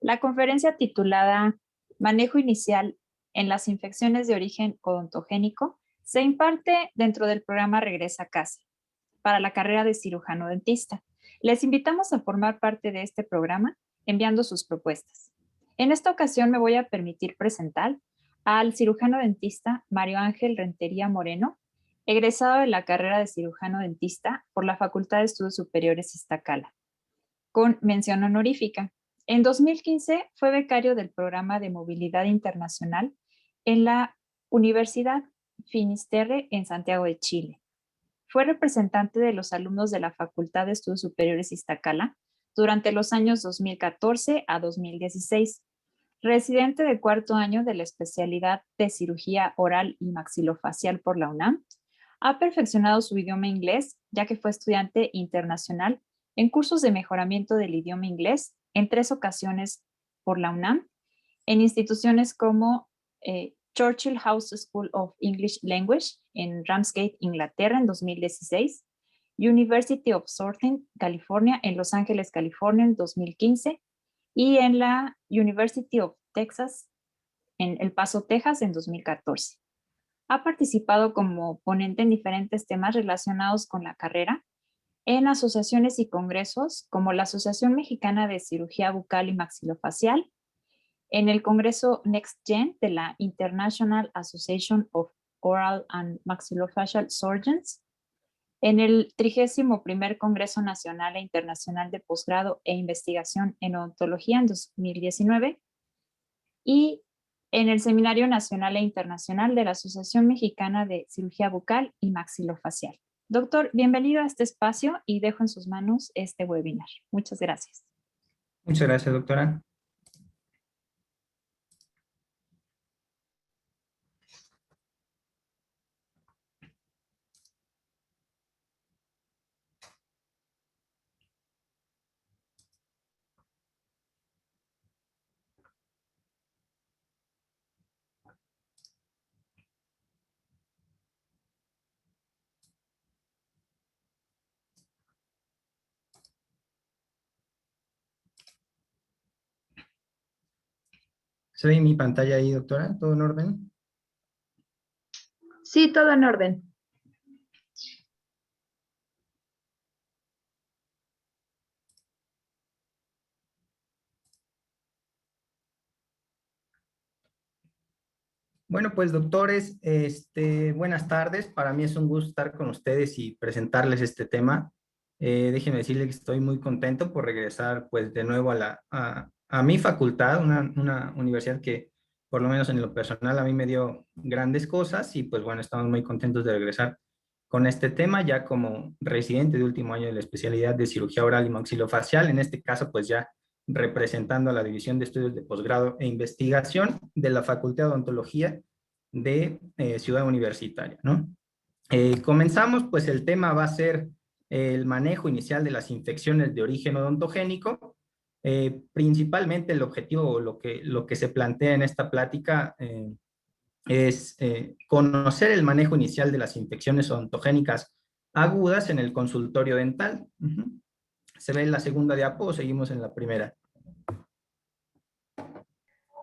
La conferencia titulada Manejo inicial en las infecciones de origen odontogénico se imparte dentro del programa Regresa a Casa para la carrera de cirujano dentista. Les invitamos a formar parte de este programa enviando sus propuestas. En esta ocasión me voy a permitir presentar al cirujano dentista Mario Ángel Rentería Moreno, egresado de la carrera de cirujano dentista por la Facultad de Estudios Superiores Iztacala, con mención honorífica. En 2015 fue becario del programa de movilidad internacional en la Universidad Finisterre en Santiago de Chile. Fue representante de los alumnos de la Facultad de Estudios Superiores Iztacala durante los años 2014 a 2016. Residente de cuarto año de la especialidad de cirugía oral y maxilofacial por la UNAM, ha perfeccionado su idioma inglés, ya que fue estudiante internacional en cursos de mejoramiento del idioma inglés en 3 ocasiones por la UNAM, en instituciones como Churchill House School of English Language en Ramsgate, Inglaterra, en 2016, University of Southern California en Los Ángeles, California, en 2015, y en la University of Texas en El Paso, Texas, en 2014. Ha participado como ponente en diferentes temas relacionados con la carrera, en asociaciones y congresos como la Asociación Mexicana de Cirugía Bucal y Maxilofacial, en el Congreso NextGen de la International Association of Oral and Maxillofacial Surgeons, en el 31º Congreso Nacional e Internacional de Posgrado e Investigación en Odontología en 2019 y en el Seminario Nacional e Internacional de la Asociación Mexicana de Cirugía Bucal y Maxilofacial. Doctor, bienvenido a este espacio y dejo en sus manos este webinar. Muchas gracias. Muchas gracias, doctora. ¿Se ve mi pantalla ahí, doctora? ¿Todo en orden? Sí, todo en orden. Bueno, pues doctores, buenas tardes. Para mí es un gusto estar con ustedes y presentarles este tema. Déjenme decirles que estoy muy contento por regresar pues de nuevo a mi facultad, una universidad que por lo menos en lo personal a mí me dio grandes cosas y pues bueno, estamos muy contentos de regresar con este tema ya como residente de último año de la especialidad de cirugía oral y maxilofacial. En este caso pues ya representando a la División de Estudios de Posgrado e Investigación de la Facultad de Odontología de Ciudad Universitaria, ¿no? Comenzamos, pues el tema va a ser el manejo inicial de las infecciones de origen odontogénico. Principalmente el objetivo o lo que se plantea en esta plática es conocer el manejo inicial de las infecciones odontogénicas agudas en el consultorio dental. ¿Se ve en la segunda diapo o seguimos en la primera?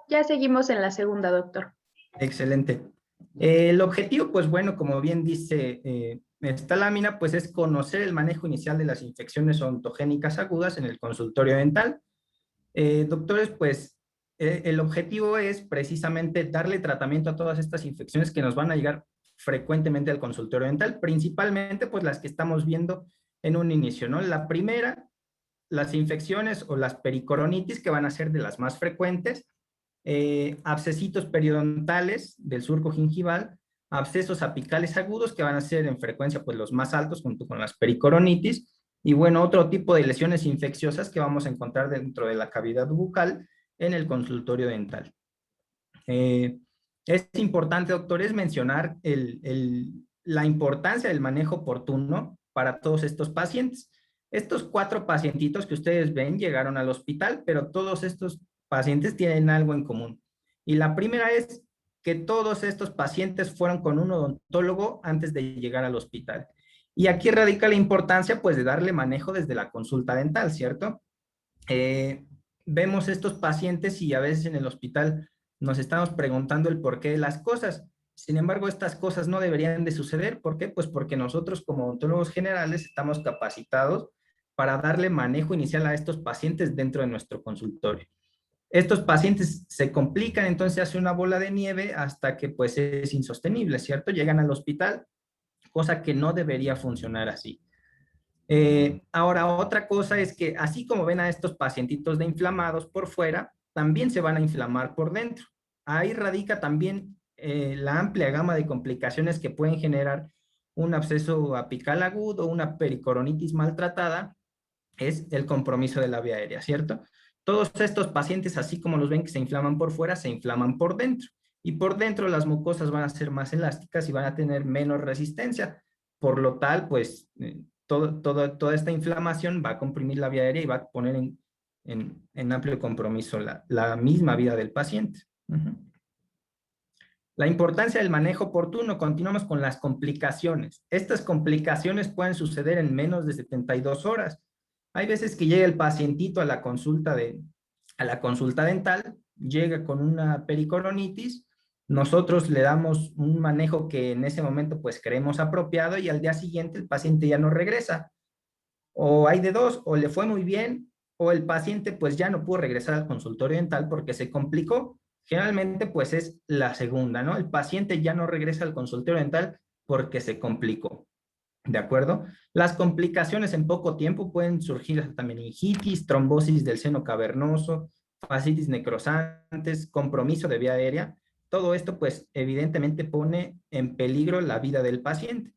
Ya seguimos en la segunda, doctor. Excelente. El objetivo, pues bueno, como bien dice esta lámina, pues es conocer el manejo inicial de las infecciones odontogénicas agudas en el consultorio dental. Doctores, pues el objetivo es precisamente darle tratamiento a todas estas infecciones que nos van a llegar frecuentemente al consultorio dental, principalmente pues las que estamos viendo en un inicio, ¿no? La primera, las infecciones o las pericoronitis, que van a ser de las más frecuentes, abscesitos periodontales del surco gingival, abscesos apicales agudos, que van a ser en frecuencia pues los más altos junto con las pericoronitis, y bueno, otro tipo de lesiones infecciosas que vamos a encontrar dentro de la cavidad bucal en el consultorio dental. Es importante, doctores, mencionar la importancia del manejo oportuno para todos estos pacientes. Estos 4 pacientitos que ustedes ven llegaron al hospital, pero todos estos pacientes tienen algo en común. Y la primera es que todos estos pacientes fueron con un odontólogo antes de llegar al hospital. Y aquí radica la importancia, pues, de darle manejo desde la consulta dental, ¿cierto? vemos estos pacientes y a veces en el hospital nos estamos preguntando el porqué de las cosas. Sin embargo, estas cosas no deberían de suceder. ¿Por qué? Pues porque nosotros como odontólogos generales estamos capacitados para darle manejo inicial a estos pacientes dentro de nuestro consultorio. Estos pacientes se complican, entonces se hace una bola de nieve hasta que pues es insostenible, ¿cierto? Llegan al hospital, cosa que no debería funcionar así. Ahora, otra cosa es que así como ven a estos pacientitos de inflamados por fuera, también se van a inflamar por dentro. Ahí radica también la amplia gama de complicaciones que pueden generar un absceso apical agudo, una pericoronitis maltratada, es el compromiso de la vía aérea, ¿cierto? Todos estos pacientes, así como los ven que se inflaman por fuera, se inflaman por dentro. Y por dentro las mucosas van a ser más elásticas y van a tener menos resistencia. Por lo tal, pues toda esta inflamación va a comprimir la vía aérea y va a poner en amplio compromiso la misma vida del paciente. La importancia del manejo oportuno. Continuamos con las complicaciones. Estas complicaciones pueden suceder en menos de 72 horas. Hay veces que llega el pacientito a la consulta dental, llega con una pericoronitis, nosotros le damos un manejo que en ese momento pues creemos apropiado y al día siguiente el paciente ya no regresa. O hay de dos, o le fue muy bien, o el paciente pues ya no pudo regresar al consultorio dental porque se complicó. Generalmente pues es la segunda, ¿no? El paciente ya no regresa al consultorio dental porque se complicó. ¿De acuerdo? Las complicaciones en poco tiempo pueden surgir hasta meningitis, trombosis del seno cavernoso, fascitis necrosantes, compromiso de vía aérea. Todo esto, pues, evidentemente pone en peligro la vida del paciente.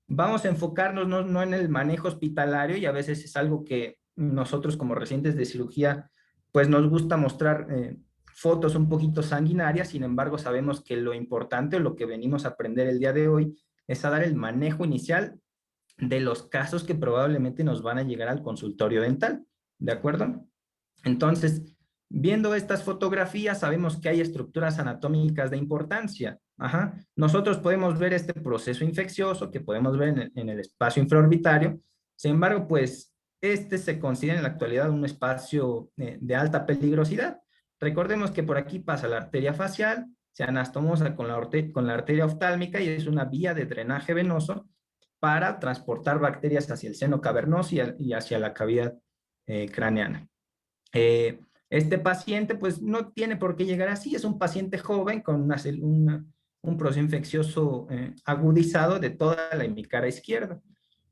Vamos a enfocarnos no en el manejo hospitalario y a veces es algo que nosotros como residentes de cirugía, pues nos gusta mostrar fotos un poquito sanguinarias, sin embargo sabemos que lo importante o lo que venimos a aprender el día de hoy es a dar el manejo inicial de los casos que probablemente nos van a llegar al consultorio dental, ¿de acuerdo? Entonces, viendo estas fotografías, sabemos que hay estructuras anatómicas de importancia. Ajá. Nosotros podemos ver este proceso infeccioso que podemos ver en el espacio infraorbitario. Sin embargo, pues, este se considera en la actualidad un espacio de alta peligrosidad. Recordemos que por aquí pasa la arteria facial, se anastomosa con la arteria oftálmica y es una vía de drenaje venoso para transportar bacterias hacia el seno cavernoso y hacia la cavidad craneana. Este paciente pues no tiene por qué llegar así, es un paciente joven con un proceso infeccioso agudizado de toda la hemicara izquierda.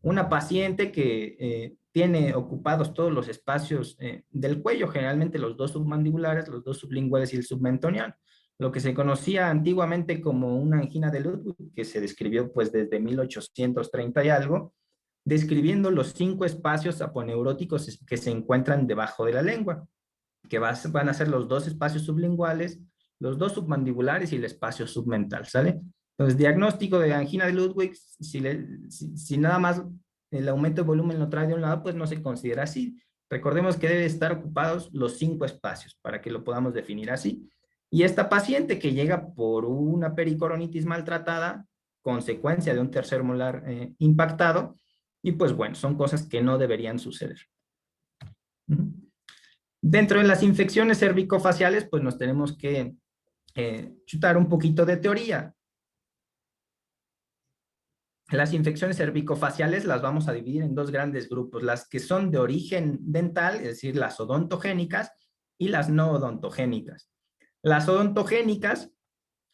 Una paciente que tiene ocupados todos los espacios del cuello, generalmente los dos submandibulares, los dos sublinguales y el submentoniano, lo que se conocía antiguamente como una angina de Ludwig, que se describió pues desde 1830 y algo, describiendo los 5 espacios aponeuróticos que se encuentran debajo de la lengua, que van a ser los 2 espacios sublinguales, los 2 submandibulares y el espacio submental, ¿sale? Entonces, diagnóstico de angina de Ludwig, si nada más el aumento de volumen lo trae de un lado, pues no se considera así. Recordemos que deben estar ocupados los 5 espacios para que lo podamos definir así. Y esta paciente que llega por una pericoronitis maltratada, consecuencia de un tercer molar impactado, y pues bueno, son cosas que no deberían suceder. Dentro de las infecciones cervicofaciales, pues nos tenemos que chutar un poquito de teoría. Las infecciones cervicofaciales las vamos a dividir en 2 grandes grupos, las que son de origen dental, es decir, las odontogénicas, y las no odontogénicas. Las odontogénicas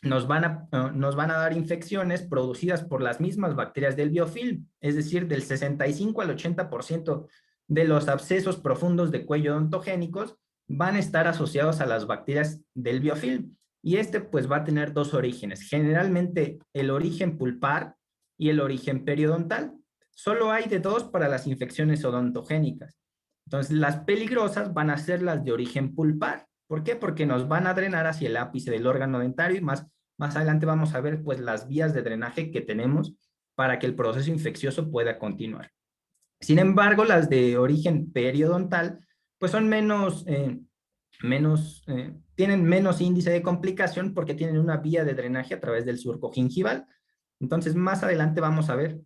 nos van a dar infecciones producidas por las mismas bacterias del biofilm, es decir, del 65 al 80% de los abscesos profundos de cuello odontogénicos van a estar asociados a las bacterias del biofilm. Y este pues va a tener 2 orígenes, generalmente el origen pulpar y el origen periodontal. Solo hay de 2 para las infecciones odontogénicas. Entonces, las peligrosas van a ser las de origen pulpar. ¿Por qué? Porque nos van a drenar hacia el ápice del órgano dentario y más adelante vamos a ver pues las vías de drenaje que tenemos para que el proceso infeccioso pueda continuar. Sin embargo, las de origen periodontal pues son tienen menos índice de complicación porque tienen una vía de drenaje a través del surco gingival. Entonces, más adelante vamos a ver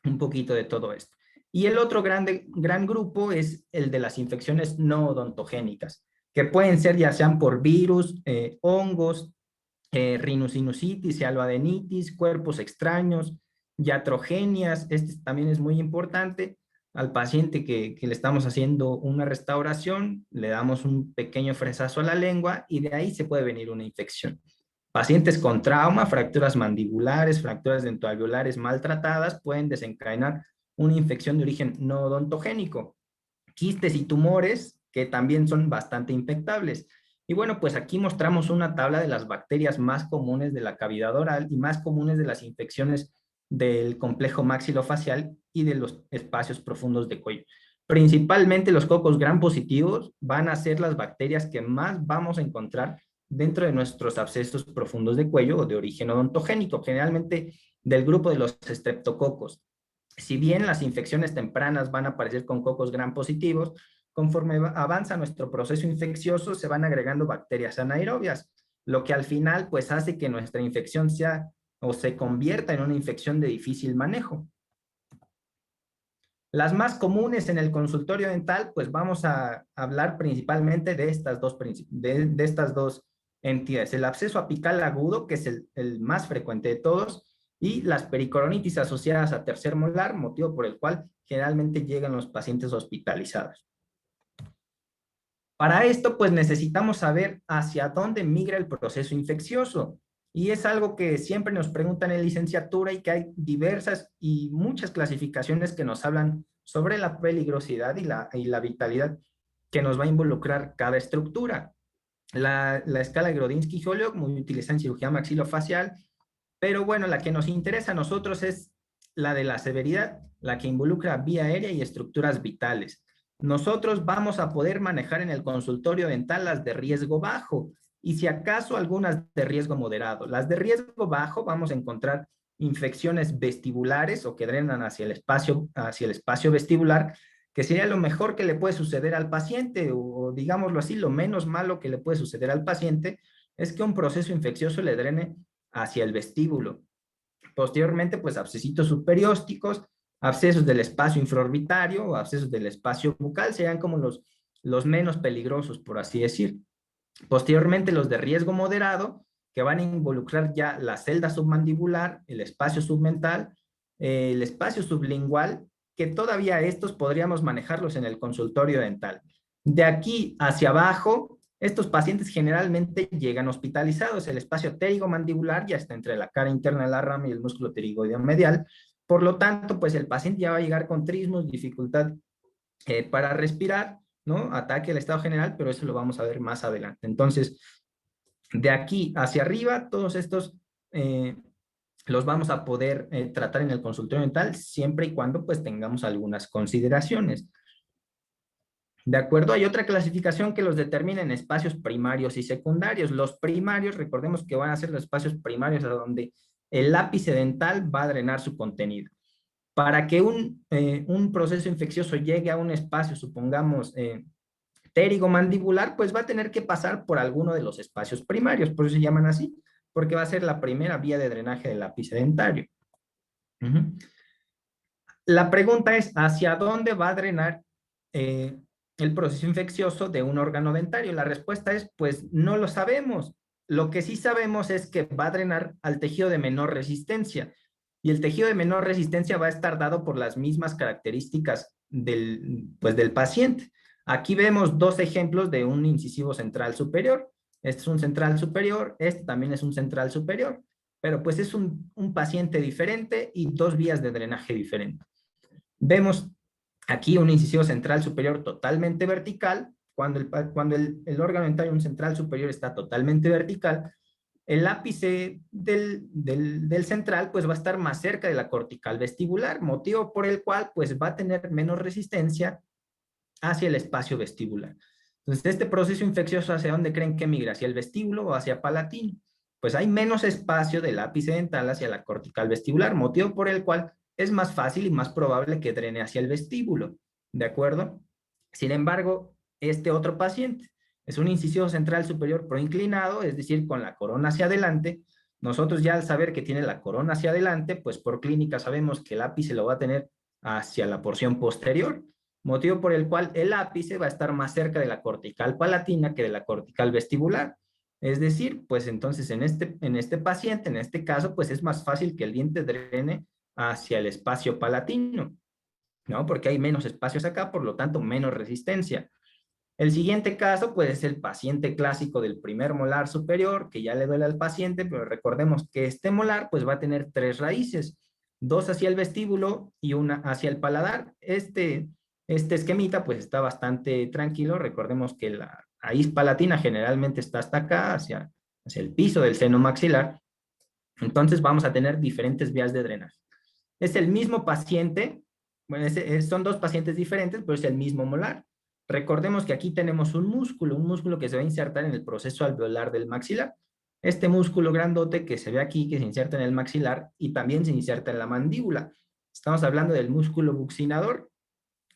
un poquito de todo esto. Y el otro gran grupo es el de las infecciones no odontogénicas. que pueden ser ya sean por virus, hongos, rhinosinusitis y alloadenitis, cuerpos extraños, iatrogenias. Este también es muy importante. Al paciente que le estamos haciendo una restauración, le damos un pequeño fresazo a la lengua y de ahí se puede venir una infección. Pacientes con trauma, fracturas mandibulares, fracturas dentoalveolares maltratadas pueden desencadenar una infección de origen no odontogénico. Quistes y tumores que también son bastante infectables. Y bueno, pues aquí mostramos una tabla de las bacterias más comunes de la cavidad oral y más comunes de las infecciones del complejo maxilofacial y de los espacios profundos de cuello. Principalmente los cocos gram positivos van a ser las bacterias que más vamos a encontrar dentro de nuestros abscesos profundos de cuello o de origen odontogénico, generalmente del grupo de los estreptococos. Si bien las infecciones tempranas van a aparecer con cocos gram positivos, conforme avanza nuestro proceso infeccioso se van agregando bacterias anaerobias, lo que al final pues hace que nuestra infección sea o se convierta en una infección de difícil manejo. Las más comunes en el consultorio dental, pues vamos a hablar principalmente de estas dos entidades. El absceso apical agudo, que es el más frecuente de todos, y las pericoronitis asociadas a tercer molar, motivo por el cual generalmente llegan los pacientes hospitalizados. Para esto, pues necesitamos saber hacia dónde migra el proceso infeccioso. Y es algo que siempre nos preguntan en licenciatura y que hay diversas y muchas clasificaciones que nos hablan sobre la peligrosidad y la vitalidad que nos va a involucrar cada estructura. La escala Grodinsky-Holyoak, muy utilizada en cirugía maxilofacial, pero bueno, la que nos interesa a nosotros es la de la severidad, la que involucra vía aérea y estructuras vitales. Nosotros vamos a poder manejar en el consultorio dental las de riesgo bajo y si acaso algunas de riesgo moderado. Las de riesgo bajo vamos a encontrar infecciones vestibulares o que drenan hacia el espacio vestibular, que sería lo mejor que le puede suceder al paciente o digámoslo así, lo menos malo que le puede suceder al paciente es que un proceso infeccioso le drene hacia el vestíbulo. Posteriormente, pues abscesitos subperiósticos, abscesos del espacio infraorbitario o abscesos del espacio bucal serían como los menos peligrosos, por así decir. Posteriormente, los de riesgo moderado, que van a involucrar ya la celda submandibular, el espacio submental, el espacio sublingual, que todavía estos podríamos manejarlos en el consultorio dental. De aquí hacia abajo, estos pacientes generalmente llegan hospitalizados. El espacio pterigomandibular ya está entre la cara interna de la rama y el músculo pterigoideo medial. Por lo tanto, pues el paciente ya va a llegar con trismos, dificultad para respirar, ¿no? Ataque al estado general, pero eso lo vamos a ver más adelante. Entonces, de aquí hacia arriba, todos estos los vamos a poder tratar en el consultorio dental siempre y cuando pues tengamos algunas consideraciones. De acuerdo, hay otra clasificación que los determina en espacios primarios y secundarios. Los primarios, recordemos que van a ser los espacios primarios a donde el ápice dental va a drenar su contenido. Para que un proceso infeccioso llegue a un espacio, supongamos, pterigomandibular, pues va a tener que pasar por alguno de los espacios primarios, por eso se llaman así, porque va a ser la primera vía de drenaje del ápice dentario. La pregunta es, ¿hacia dónde va a drenar el proceso infeccioso de un órgano dentario? La respuesta es, pues no lo sabemos. Lo que sí sabemos es que va a drenar al tejido de menor resistencia. Y el tejido de menor resistencia va a estar dado por las mismas características del paciente. Aquí vemos dos ejemplos de un incisivo central superior. Este es un central superior, este también es un central superior, pero pues es un paciente diferente y dos vías de drenaje diferentes. Vemos aquí un incisivo central superior totalmente vertical. Cuando el órgano dentario, un central superior, está totalmente vertical, el ápice del central pues va a estar más cerca de la cortical vestibular, motivo por el cual pues va a tener menos resistencia hacia el espacio vestibular. Entonces, este proceso infeccioso, ¿hacia dónde creen que migra? ¿Hacia el vestíbulo o hacia palatino? Pues hay menos espacio del ápice dental hacia la cortical vestibular, motivo por el cual es más fácil y más probable que drene hacia el vestíbulo, ¿de acuerdo? Sin embargo, este otro paciente es un incisivo central superior proinclinado, es decir, con la corona hacia adelante. Nosotros ya al saber que tiene la corona hacia adelante, pues por clínica sabemos que el ápice lo va a tener hacia la porción posterior. motivo por el cual el ápice va a estar más cerca de la cortical palatina que de la cortical vestibular. Es decir, pues entonces en este paciente, en este caso, pues es más fácil que el diente drene hacia el espacio palatino, ¿no? Porque hay menos espacios acá, por lo tanto, menos resistencia. El siguiente caso, pues, es el paciente clásico del primer molar superior, que ya le duele al paciente, pero recordemos que este molar, pues, va a tener 3 raíces, 2 hacia el vestíbulo y una hacia el paladar. Este esquemita, pues, está bastante tranquilo. Recordemos que la raíz palatina generalmente está hasta acá, hacia el piso del seno maxilar. Entonces, vamos a tener diferentes vías de drenaje. Es el mismo paciente, bueno, son 2 pacientes diferentes, pero es el mismo molar. Recordemos que aquí tenemos un músculo que se va a insertar en el proceso alveolar del maxilar. Este músculo grandote que se ve aquí, que se inserta en el maxilar y también se inserta en la mandíbula. Estamos hablando del músculo buccinador.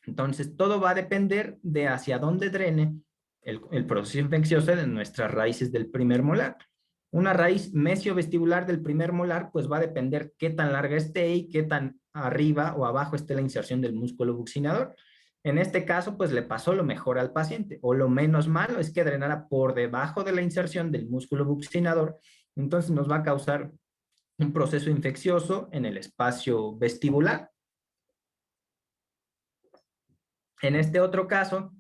Entonces, todo va a depender de hacia dónde drene el proceso infeccioso de nuestras raíces del primer molar. Una raíz mesiovestibular del primer molar, pues va a depender qué tan larga esté y qué tan arriba o abajo esté la inserción del músculo buccinador. En este caso, pues le pasó lo mejor al paciente, o lo menos malo es que drenara por debajo de la inserción del músculo buccinador, entonces nos va a causar un proceso infeccioso en el espacio vestibular. En este otro caso,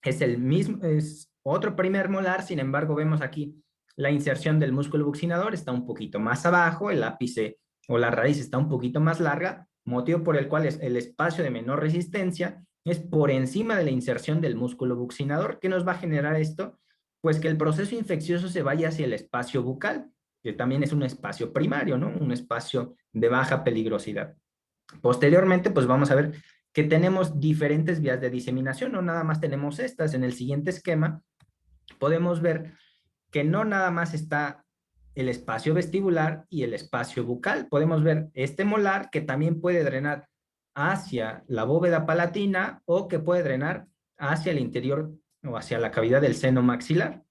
es el mismo, es otro primer molar, sin embargo, vemos aquí la inserción del músculo buccinador está un poquito más abajo, el ápice o la raíz está un poquito más larga, motivo por el cual el espacio de menor resistencia es por encima de la inserción del músculo buccinador. ¿Qué nos va a generar esto? Pues que el proceso infeccioso se vaya hacia el espacio bucal, que también es un espacio primario, ¿no? Un espacio de baja peligrosidad. Posteriormente, pues vamos a ver que tenemos diferentes vías de diseminación, no nada más tenemos estas. En el siguiente esquema podemos ver que no nada más está el espacio vestibular y el espacio bucal. Podemos ver este molar que también puede drenar hacia la bóveda palatina o que puede drenar hacia el interior o hacia la cavidad del seno maxilar,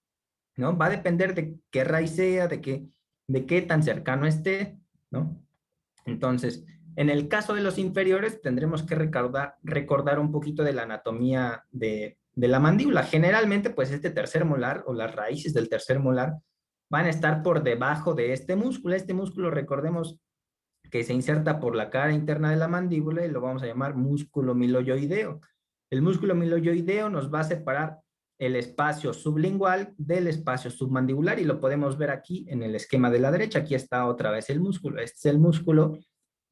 ¿no? Va a depender de qué raíz sea, de qué tan cercano esté, ¿no? Entonces, en el caso de los inferiores, tendremos que recordar un poquito de la anatomía de la mandíbula. Generalmente, pues este tercer molar o las raíces del tercer molar van a estar por debajo de este músculo. Este músculo, recordemos que se inserta por la cara interna de la mandíbula y lo vamos a llamar músculo miloioideo. El músculo miloioideo nos va a separar el espacio sublingual del espacio submandibular y lo podemos ver aquí en el esquema de la derecha. Aquí está otra vez el músculo. Este es el músculo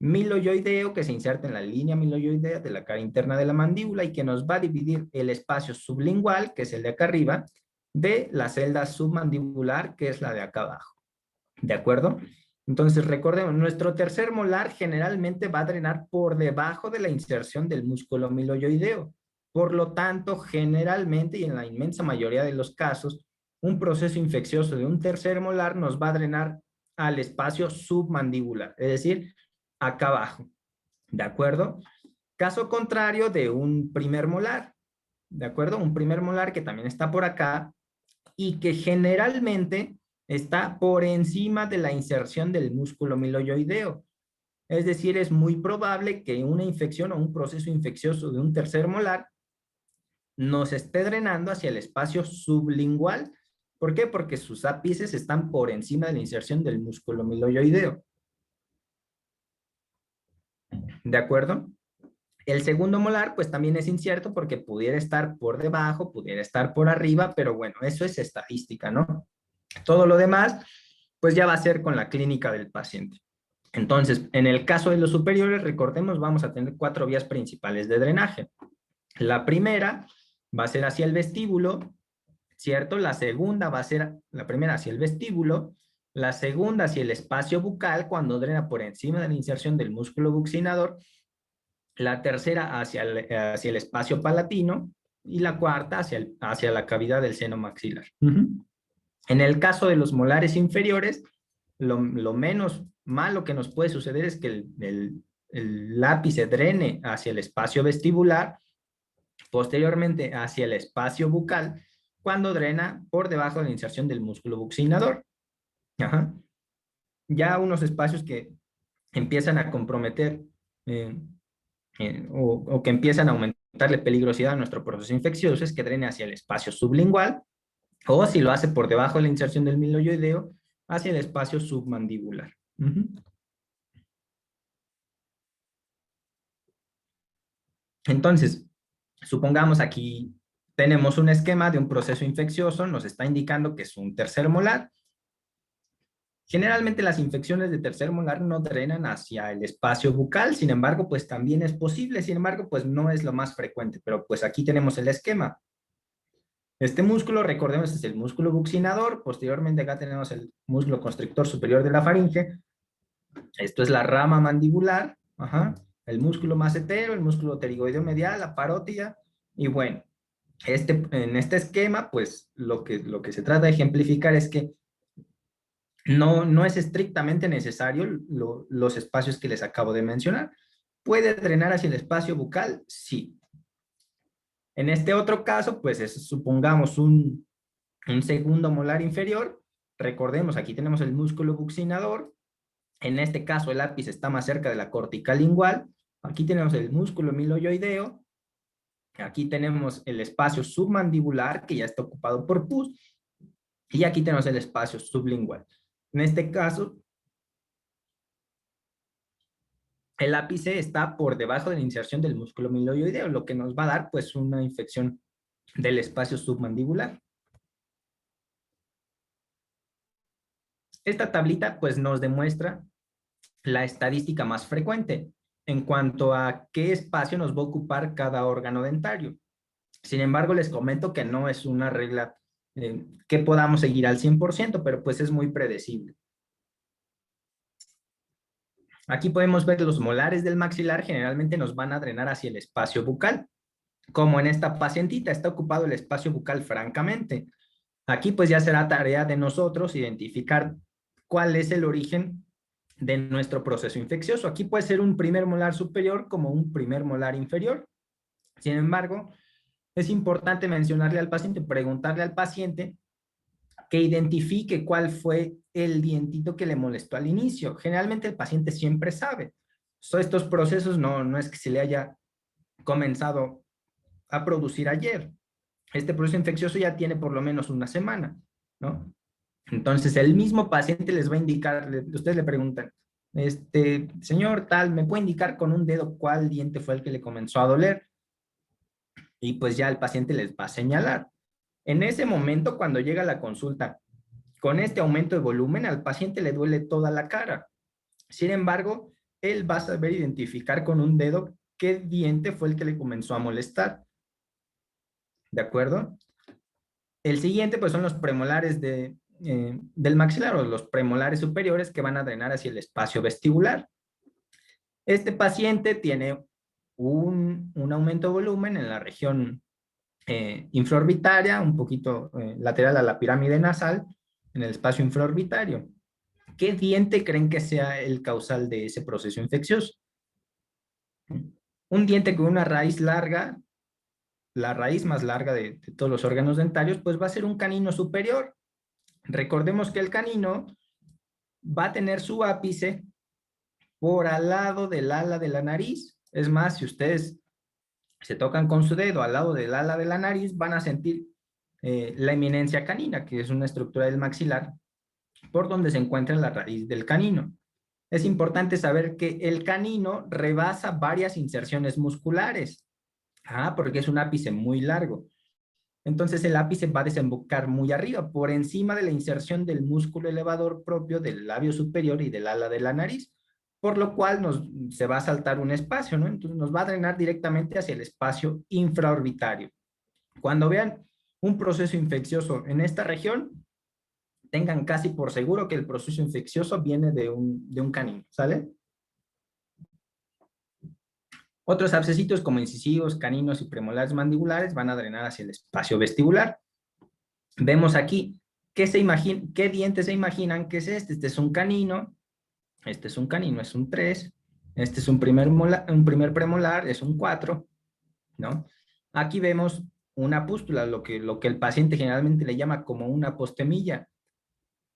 miloioideo que se inserta en la línea miloioidea de la cara interna de la mandíbula y que nos va a dividir el espacio sublingual, que es el de acá arriba, de la celda submandibular, que es la de acá abajo. ¿De acuerdo? Entonces, recordemos, nuestro tercer molar generalmente va a drenar por debajo de la inserción del músculo miloioideo. Por lo tanto, generalmente y en la inmensa mayoría de los casos, un proceso infeccioso de un tercer molar nos va a drenar al espacio submandibular, es decir, acá abajo. ¿De acuerdo? Caso contrario de un primer molar. ¿De acuerdo? Un primer molar que también está por acá y que generalmente está por encima de la inserción del músculo miloioideo. Es decir, es muy probable que una infección o un proceso infeccioso de un tercer molar nos esté drenando hacia el espacio sublingual. ¿Por qué? Porque sus ápices están por encima de la inserción del músculo miloioideo. ¿De acuerdo? El segundo molar, pues también es incierto porque pudiera estar por debajo, pudiera estar por arriba, pero bueno, eso es estadística, ¿no? Todo lo demás, pues ya va a ser con la clínica del paciente. Entonces, en el caso de los superiores, recordemos, vamos a tener 4 vías principales de drenaje. La primera va a ser hacia el vestíbulo, ¿cierto? La segunda va a ser, la primera hacia el vestíbulo, la segunda hacia el espacio bucal, cuando drena por encima de la inserción del músculo buccinador, la tercera hacia el espacio palatino y la cuarta hacia la cavidad del seno maxilar. En el caso de los molares inferiores, lo menos malo que nos puede suceder es que el lápice drene hacia el espacio vestibular, posteriormente hacia el espacio bucal, cuando drena por debajo de la inserción del músculo buccinador. Ajá. Ya unos espacios que empiezan a comprometer o que empiezan a aumentar darle peligrosidad a nuestro proceso infeccioso es que drene hacia el espacio sublingual, o si lo hace por debajo de la inserción del miloioideo, hacia el espacio submandibular. Entonces, supongamos aquí tenemos un esquema de un proceso infeccioso, nos está indicando que es un tercer molar. Generalmente las infecciones de tercer molar no drenan hacia el espacio bucal, sin embargo, pues también es posible, sin embargo, pues no es lo más frecuente, pero pues aquí tenemos el esquema. Este músculo, recordemos, es el músculo buccinador, posteriormente acá tenemos el músculo constrictor superior de la faringe, esto es la rama mandibular, el músculo macetero, el músculo pterigoideo medial, la parótida, y bueno, en este esquema, pues lo que se trata de ejemplificar es que no es estrictamente necesario los espacios que les acabo de mencionar. ¿Puede drenar hacia el espacio bucal? Sí. En este otro caso, pues supongamos un segundo molar inferior. Recordemos, aquí tenemos el músculo buccinador. En este caso, el ápice está más cerca de la cortical lingual. Aquí tenemos el músculo miloioideo. Aquí tenemos el espacio submandibular, que ya está ocupado por pus. Y aquí tenemos el espacio sublingual. En este caso, el ápice está por debajo de la inserción del músculo miloioideo, lo que nos va a dar pues una infección del espacio submandibular. Esta tablita pues nos demuestra la estadística más frecuente en cuanto a qué espacio nos va a ocupar cada órgano dentario. Sin embargo, les comento que no es una regla que podamos seguir al 100%, pero pues es muy predecible. Aquí podemos ver los molares del maxilar generalmente nos van a drenar hacia el espacio bucal. Como en esta pacientita está ocupado el espacio bucal francamente. Aquí pues ya será tarea de nosotros identificar cuál es el origen de nuestro proceso infeccioso. Aquí puede ser un primer molar superior como un primer molar inferior. Sin embargo, es importante mencionarle al paciente, preguntarle al paciente que identifique cuál fue el dientito que le molestó al inicio. Generalmente el paciente siempre sabe. Estos procesos no es que se le haya comenzado a producir ayer. Este proceso infeccioso ya tiene por lo menos una semana, ¿no? Entonces el mismo paciente les va a indicar, ustedes le preguntan, señor tal, ¿me puede indicar con un dedo cuál diente fue el que le comenzó a doler? Y pues ya el paciente les va a señalar. En ese momento, cuando llega la consulta, con este aumento de volumen, al paciente le duele toda la cara. Sin embargo, él va a saber identificar con un dedo qué diente fue el que le comenzó a molestar. ¿De acuerdo? El siguiente, pues, son los premolares del maxilar o los premolares superiores que van a drenar hacia el espacio vestibular. Este paciente tiene un aumento de volumen en la región infraorbitaria, un poquito lateral a la pirámide nasal, en el espacio infraorbitario. ¿Qué diente creen que sea el causal de ese proceso infeccioso? Un diente con una raíz larga, la raíz más larga de todos los órganos dentarios, pues va a ser un canino superior. Recordemos que el canino va a tener su ápice por al lado del ala de la nariz. Es más, si ustedes se tocan con su dedo al lado del ala de la nariz, van a sentir la eminencia canina, que es una estructura del maxilar, por donde se encuentra la raíz del canino. Es importante saber que el canino rebasa varias inserciones musculares, porque es un ápice muy largo. Entonces el ápice va a desembocar muy arriba, por encima de la inserción del músculo elevador propio del labio superior y del ala de la nariz, por lo cual se va a saltar un espacio, ¿no? Entonces nos va a drenar directamente hacia el espacio infraorbitario. Cuando vean un proceso infeccioso en esta región, tengan casi por seguro que el proceso infeccioso viene de un canino, ¿sale? Otros abscesitos como incisivos, caninos y premolares mandibulares van a drenar hacia el espacio vestibular. Vemos aquí, ¿qué dientes se imaginan que es este? Este es un canino, es un 3, este es un primer premolar, es un 4, ¿no? Aquí vemos una pústula, lo que el paciente generalmente le llama como una apostemilla,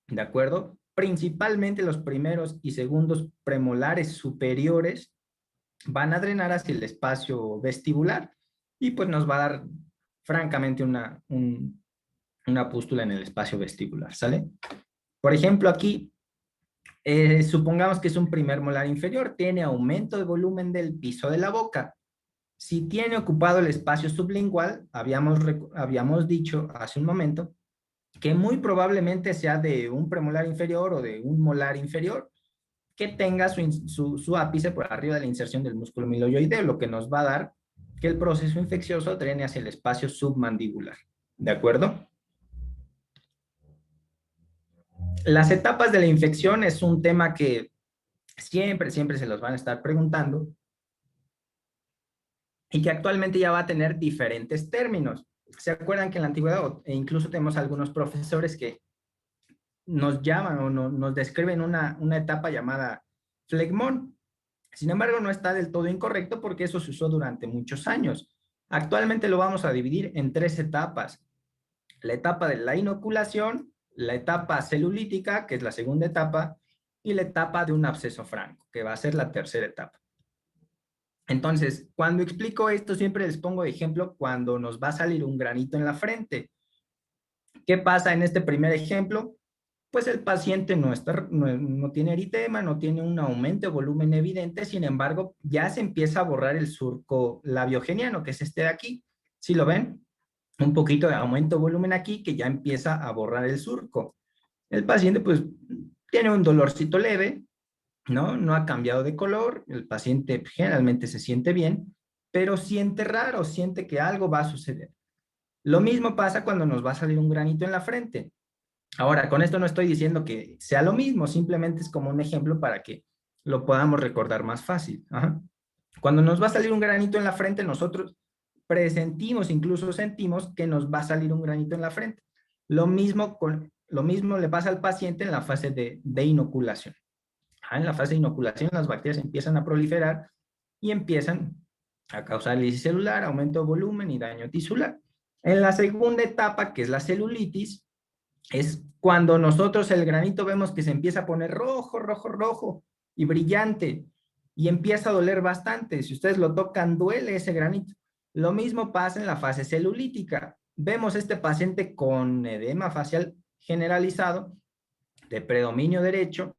¿de acuerdo? Principalmente los primeros y segundos premolares superiores van a drenar hacia el espacio vestibular y pues nos va a dar francamente una pústula en el espacio vestibular, ¿sale? Por ejemplo, aquí, supongamos que es un primer molar inferior, tiene aumento de volumen del piso de la boca. Si tiene ocupado el espacio sublingual, habíamos dicho hace un momento, que muy probablemente sea de un premolar inferior o de un molar inferior, que tenga su ápice por arriba de la inserción del músculo miloioideo, lo que nos va a dar que el proceso infeccioso drene hacia el espacio submandibular. ¿De acuerdo? Las etapas de la infección es un tema que siempre se los van a estar preguntando y que actualmente ya va a tener diferentes términos. ¿Se acuerdan que en la antigüedad, e incluso tenemos algunos profesores que nos llaman o nos describen una etapa llamada flegmón? Sin embargo, no está del todo incorrecto porque eso se usó durante muchos años. Actualmente lo vamos a dividir en 3 etapas. La etapa de la inoculación, la etapa celulítica, que es la segunda etapa, y la etapa de un absceso franco, que va a ser la tercera etapa. Entonces, cuando explico esto, siempre les pongo de ejemplo cuando nos va a salir un granito en la frente. ¿Qué pasa en este primer ejemplo? Pues el paciente no tiene eritema, no tiene un aumento de volumen evidente, sin embargo, ya se empieza a borrar el surco labiogeniano, que es este de aquí. ¿Sí lo ven? Un poquito de aumento de volumen aquí que ya empieza a borrar el surco. El paciente pues tiene un dolorcito leve, ¿no? No ha cambiado de color, el paciente generalmente se siente bien, pero siente raro, siente que algo va a suceder. Lo mismo pasa cuando nos va a salir un granito en la frente. Ahora, con esto no estoy diciendo que sea lo mismo, simplemente es como un ejemplo para que lo podamos recordar más fácil. Ajá. Cuando nos va a salir un granito en la frente, nosotros presentimos, incluso sentimos que nos va a salir un granito en la frente. Lo mismo le pasa al paciente en la fase de inoculación. En la fase de inoculación las bacterias empiezan a proliferar y empiezan a causar lisis celular, aumento de volumen y daño tisular. En la segunda etapa, que es la celulitis, es cuando nosotros el granito vemos que se empieza a poner rojo, rojo, rojo y brillante y empieza a doler bastante. Si ustedes lo tocan, duele ese granito. Lo mismo pasa en la fase celulítica. Vemos este paciente con edema facial generalizado de predominio derecho.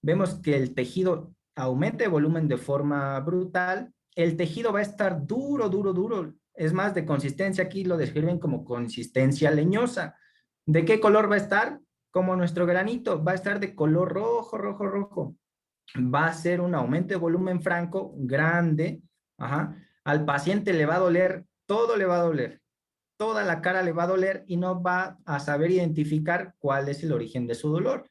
Vemos que el tejido aumenta de volumen de forma brutal. El tejido va a estar duro, duro, duro. Es más, de consistencia aquí lo describen como consistencia leñosa. ¿De qué color va a estar? Como nuestro granito, va a estar de color rojo, rojo, rojo. Va a ser un aumento de volumen franco grande. Ajá. Al paciente le va a doler, todo le va a doler. Toda la cara le va a doler y no va a saber identificar cuál es el origen de su dolor.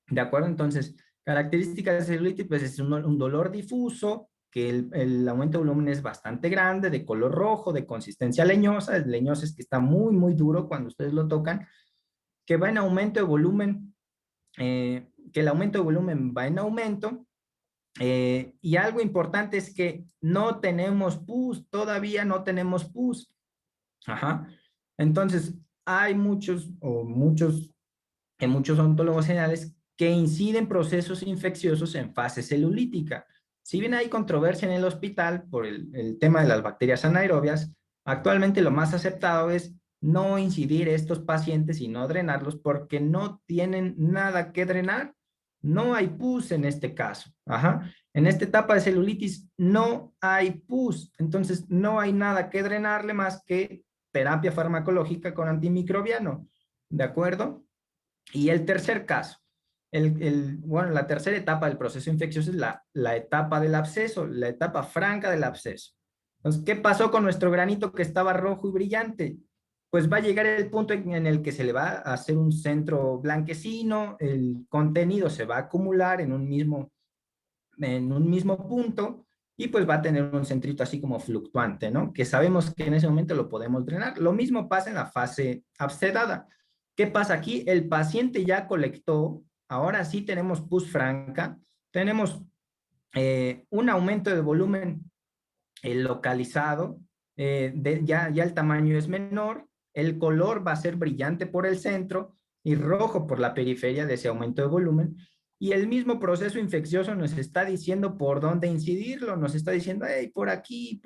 ¿De acuerdo? Entonces, características de celulitis, pues es un dolor difuso, que el aumento de volumen es bastante grande, de color rojo, de consistencia leñosa. El leñoso es que está muy, muy duro cuando ustedes lo tocan, que va en aumento de volumen, que el aumento de volumen va en aumento. Y algo importante es que no tenemos pus, todavía no tenemos pus. Ajá. Entonces, hay muchos odontólogos generales que inciden procesos infecciosos en fase celulítica. Si bien hay controversia en el hospital por el tema de las bacterias anaerobias, actualmente lo más aceptado es no incidir estos pacientes y no drenarlos porque no tienen nada que drenar. No hay pus en este caso. Ajá. En esta etapa de celulitis no hay pus, entonces no hay nada que drenarle más que terapia farmacológica con antimicrobiano. ¿De acuerdo? Y el tercer caso, bueno, la tercera etapa del proceso infeccioso es la etapa del absceso, la etapa franca del absceso. Entonces, ¿qué pasó con nuestro granito que estaba rojo y brillante? Pues va a llegar el punto en el que se le va a hacer un centro blanquecino, el contenido se va a acumular en un mismo punto y pues va a tener un centrito así como fluctuante, ¿no? Que sabemos que en ese momento lo podemos drenar. Lo mismo pasa en la fase abscedada. ¿Qué pasa aquí? El paciente ya colectó, ahora sí tenemos pus franca, tenemos un aumento de volumen localizado, ya el tamaño es menor, el color va a ser brillante por el centro y rojo por la periferia de ese aumento de volumen. Y el mismo proceso infeccioso nos está diciendo por dónde incidirlo, nos está diciendo, hey, por aquí,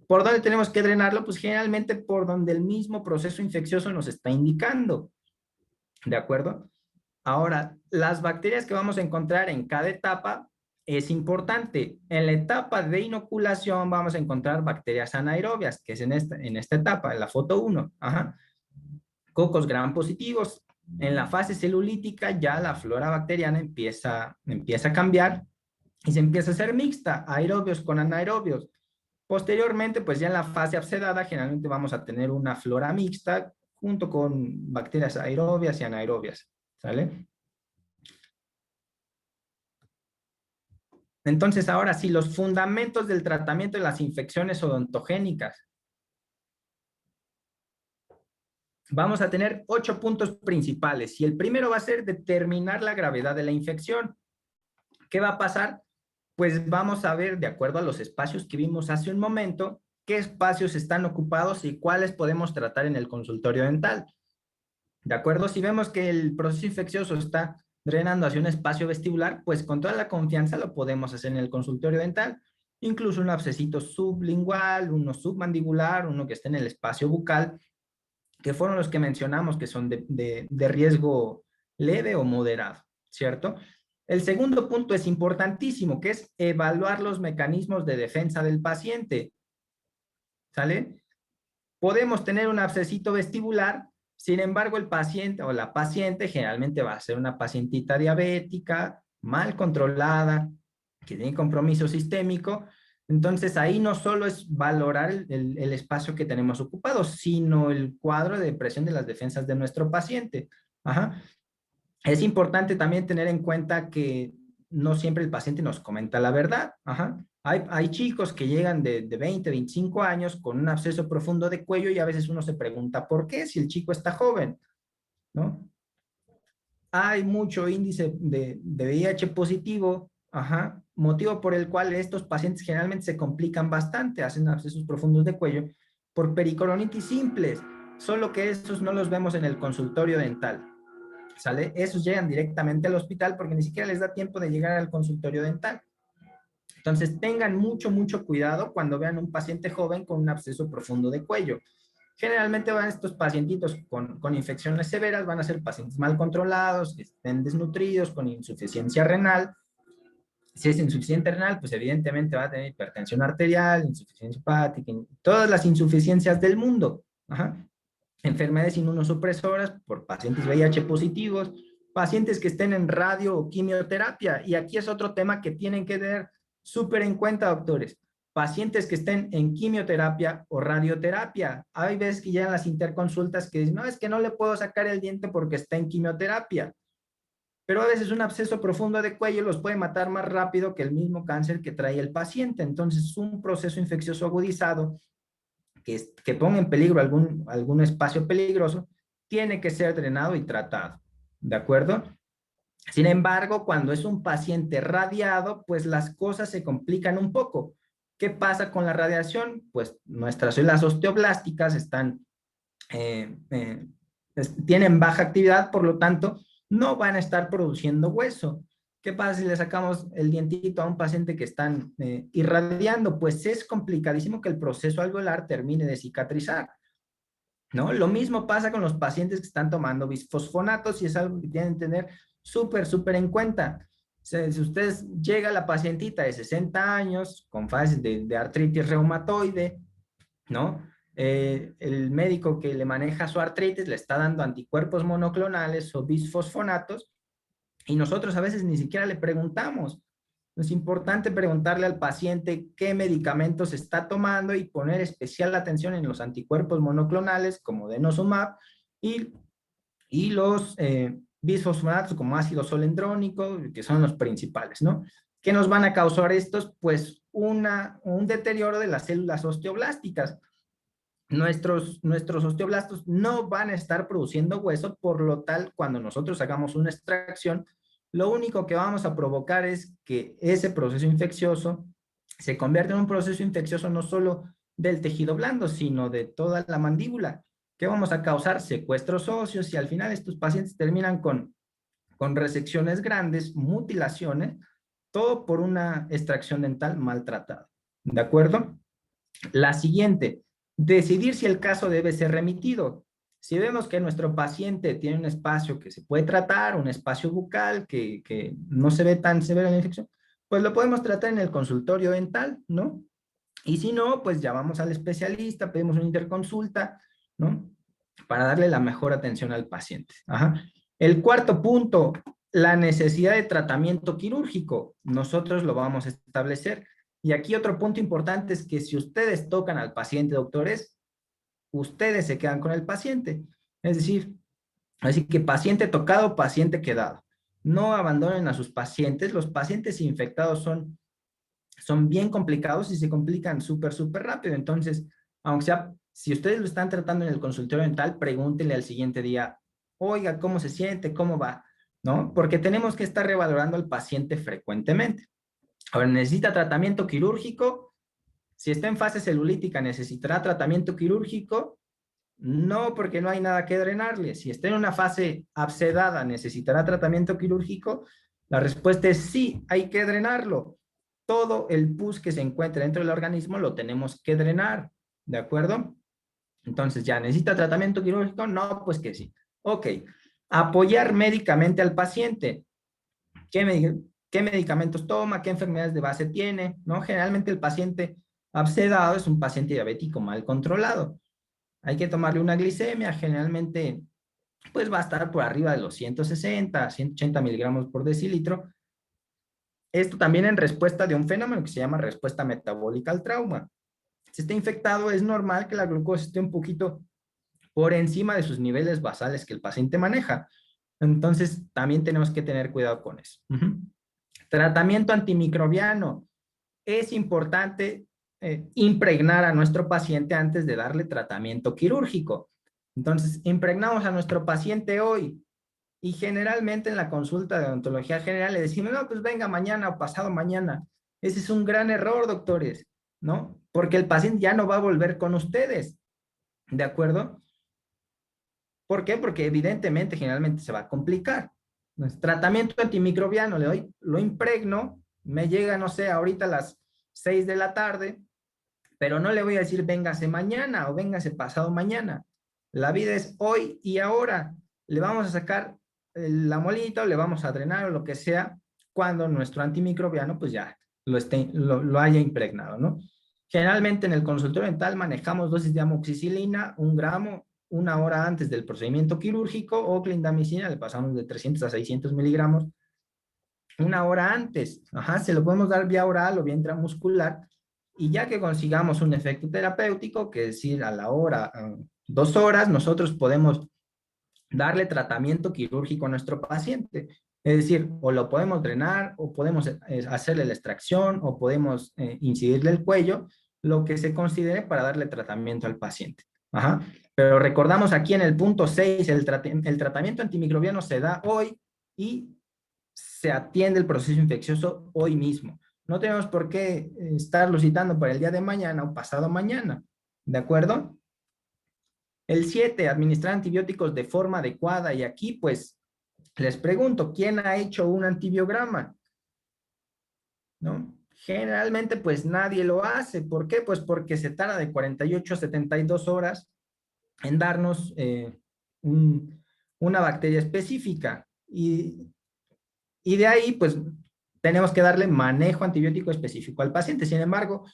¿Por dónde tenemos que drenarlo? Pues generalmente por donde el mismo proceso infeccioso nos está indicando, ¿de acuerdo? Ahora, las bacterias que vamos a encontrar en cada etapa es importante. En la etapa de inoculación vamos a encontrar bacterias anaerobias, que es en esta etapa, en la foto 1. Ajá. Cocos gram positivos. En la fase celulítica ya la flora bacteriana empieza a cambiar y se empieza a hacer mixta, aerobios con anaerobios. Posteriormente, pues ya en la fase abscedada, generalmente vamos a tener una flora mixta junto con bacterias aerobias y anaerobias, ¿sale? Entonces, ahora sí, los fundamentos del tratamiento de las infecciones odontogénicas. Vamos a tener 8 puntos principales y el primero va a ser determinar la gravedad de la infección. ¿Qué va a pasar? Pues vamos a ver, de acuerdo a los espacios que vimos hace un momento, qué espacios están ocupados y cuáles podemos tratar en el consultorio dental. ¿De acuerdo? Si vemos que el proceso infeccioso está drenando hacia un espacio vestibular, pues con toda la confianza lo podemos hacer en el consultorio dental. Incluso un abscesito sublingual, uno submandibular, uno que esté en el espacio bucal, que fueron los que mencionamos que son de riesgo leve o moderado, ¿cierto? El segundo punto es importantísimo, que es evaluar los mecanismos de defensa del paciente, ¿sale? Podemos tener un abscesito vestibular, sin embargo, el paciente o la paciente generalmente va a ser una pacientita diabética, mal controlada, que tiene compromiso sistémico. Entonces, ahí no solo es valorar el espacio que tenemos ocupado, sino el cuadro de presión de las defensas de nuestro paciente. Ajá. Es importante también tener en cuenta que no siempre el paciente nos comenta la verdad. Ajá. Hay chicos que llegan de 20, 25 años con un absceso profundo de cuello y a veces uno se pregunta por qué si el chico está joven, ¿no? Hay mucho índice de VIH positivo, ajá, motivo por el cual estos pacientes generalmente se complican bastante, hacen abscesos profundos de cuello por pericoronitis simples, solo que esos no los vemos en el consultorio dental. ¿Sale? Esos llegan directamente al hospital porque ni siquiera les da tiempo de llegar al consultorio dental. Entonces, tengan mucho cuidado cuando vean un paciente joven con un absceso profundo de cuello. Generalmente van estos pacientitos con infecciones severas, van a ser pacientes mal controlados, que estén desnutridos, con insuficiencia renal. Si es insuficiente renal, pues evidentemente va a tener hipertensión arterial, insuficiencia hepática, todas las insuficiencias del mundo. Ajá. Enfermedades inmunosupresoras por pacientes VIH positivos, pacientes que estén en radio o quimioterapia. Y aquí es otro tema que tienen que tener súper en cuenta, doctores. Pacientes que estén en quimioterapia o radioterapia. Hay veces que llegan las interconsultas que dicen, no, es que no le puedo sacar el diente porque está en quimioterapia. Pero a veces un absceso profundo de cuello los puede matar más rápido que el mismo cáncer que trae el paciente. Entonces, un proceso infeccioso agudizado que ponga en peligro algún espacio peligroso, tiene que ser drenado y tratado, ¿de acuerdo? Sin embargo, cuando es un paciente radiado, pues las cosas se complican un poco. ¿Qué pasa con la radiación? Pues nuestras células osteoblásticas tienen baja actividad, por lo tanto, no van a estar produciendo hueso. ¿Qué pasa si le sacamos el dientito a un paciente que están irradiando? Pues es complicadísimo que el proceso alveolar termine de cicatrizar, ¿no? Lo mismo pasa con los pacientes que están tomando bisfosfonatos y es algo que tienen que tener súper en cuenta. Si ustedes llega la pacientita de 60 años con fases de artritis reumatoide, ¿no? El médico que le maneja su artritis le está dando anticuerpos monoclonales o bisfosfonatos y nosotros a veces ni siquiera le preguntamos. Es importante preguntarle al paciente qué medicamentos está tomando y poner especial atención en los anticuerpos monoclonales como denosumab y los bisfosfonatos como ácido solendrónico, que son los principales, ¿no? ¿Qué nos van a causar estos? Pues un deterioro de las células osteoblásticas. Nuestros osteoblastos no van a estar produciendo hueso, por lo tal, cuando nosotros hagamos una extracción, lo único que vamos a provocar es que ese proceso infeccioso se convierta en un proceso infeccioso no solo del tejido blando, sino de toda la mandíbula, que vamos a causar secuestros óseos y al final estos pacientes terminan con resecciones grandes, mutilaciones, todo por una extracción dental maltratada. ¿De acuerdo? La siguiente, decidir si el caso debe ser remitido. Si vemos que nuestro paciente tiene un espacio que se puede tratar, un espacio bucal que no se ve tan severa la infección, pues lo podemos tratar en el consultorio dental, ¿no? Y si no, pues llamamos al especialista, pedimos una interconsulta, ¿no? Para darle la mejor atención al paciente. Ajá. El cuarto punto, la necesidad de tratamiento quirúrgico. Nosotros lo vamos a establecer. Y aquí otro punto importante es que si ustedes tocan al paciente, doctores, ustedes se quedan con el paciente. Es decir, así que paciente tocado, paciente quedado. No abandonen a sus pacientes. Los pacientes infectados son bien complicados y se complican súper rápido. Entonces, aunque sea, si ustedes lo están tratando en el consultorio dental, pregúntenle al siguiente día, oiga, ¿cómo se siente? ¿Cómo va? ¿No? Porque tenemos que estar revalorando al paciente frecuentemente. Ahora, ¿necesita tratamiento quirúrgico? Si está en fase celulítica, ¿necesitará tratamiento quirúrgico? No, porque no hay nada que drenarle. Si está en una fase abscedada, ¿necesitará tratamiento quirúrgico? La respuesta es sí, hay que drenarlo. Todo el pus que se encuentra dentro del organismo lo tenemos que drenar, ¿de acuerdo? Entonces, ¿ya necesita tratamiento quirúrgico? No, pues que sí. Ok, apoyar médicamente al paciente. ¿Qué medicamentos toma? ¿Qué enfermedades de base tiene? ¿No? Generalmente el paciente abscedado es un paciente diabético mal controlado. Hay que tomarle una glicemia, generalmente pues va a estar por arriba de los 160, 180 miligramos por decilitro. Esto también en respuesta de un fenómeno que se llama respuesta metabólica al trauma. Si está infectado, es normal que la glucosa esté un poquito por encima de sus niveles basales que el paciente maneja. Entonces, también tenemos que tener cuidado con eso. Tratamiento antimicrobiano. Es importante impregnar a nuestro paciente antes de darle tratamiento quirúrgico. Entonces, impregnamos a nuestro paciente hoy y generalmente en la consulta de odontología general le decimos, no, pues venga mañana o pasado mañana. Ese es un gran error, doctores, ¿no? Porque el paciente ya no va a volver con ustedes, ¿de acuerdo? ¿Por qué? Porque evidentemente generalmente se va a complicar. Entonces, tratamiento antimicrobiano, le doy, lo impregno, me llega, no sé, ahorita a las 6 de la tarde, pero no le voy a decir véngase mañana o véngase pasado mañana. La vida es hoy y ahora. Le vamos a sacar la molita o le vamos a drenar o lo que sea cuando nuestro antimicrobiano pues ya lo haya impregnado, ¿no? Generalmente en el consultorio dental manejamos dosis de amoxicilina, 1 gramo, 1 hora antes del procedimiento quirúrgico, o clindamicina, le pasamos de 300 a 600 miligramos 1 hora antes. Ajá, se lo podemos dar vía oral o vía intramuscular, y ya que consigamos un efecto terapéutico, que es decir, a la hora, 2 horas, nosotros podemos darle tratamiento quirúrgico a nuestro paciente. Es decir, o lo podemos drenar, o podemos hacerle la extracción, o podemos incidirle el cuello, lo que se considere para darle tratamiento al paciente. Ajá. Pero recordamos aquí en el punto 6, el tratamiento antimicrobiano se da hoy y se atiende el proceso infeccioso hoy mismo. No tenemos por qué estarlo citando para el día de mañana o pasado mañana. ¿De acuerdo? El 7, administrar antibióticos de forma adecuada. Y aquí, pues, les pregunto, ¿quién ha hecho un antibiograma? ¿No? Generalmente, pues, nadie lo hace. ¿Por qué? Pues porque se tarda de 48 a 72 horas en darnos una bacteria específica. Y de ahí, pues, tenemos que darle manejo antibiótico específico al paciente. Sin embargo,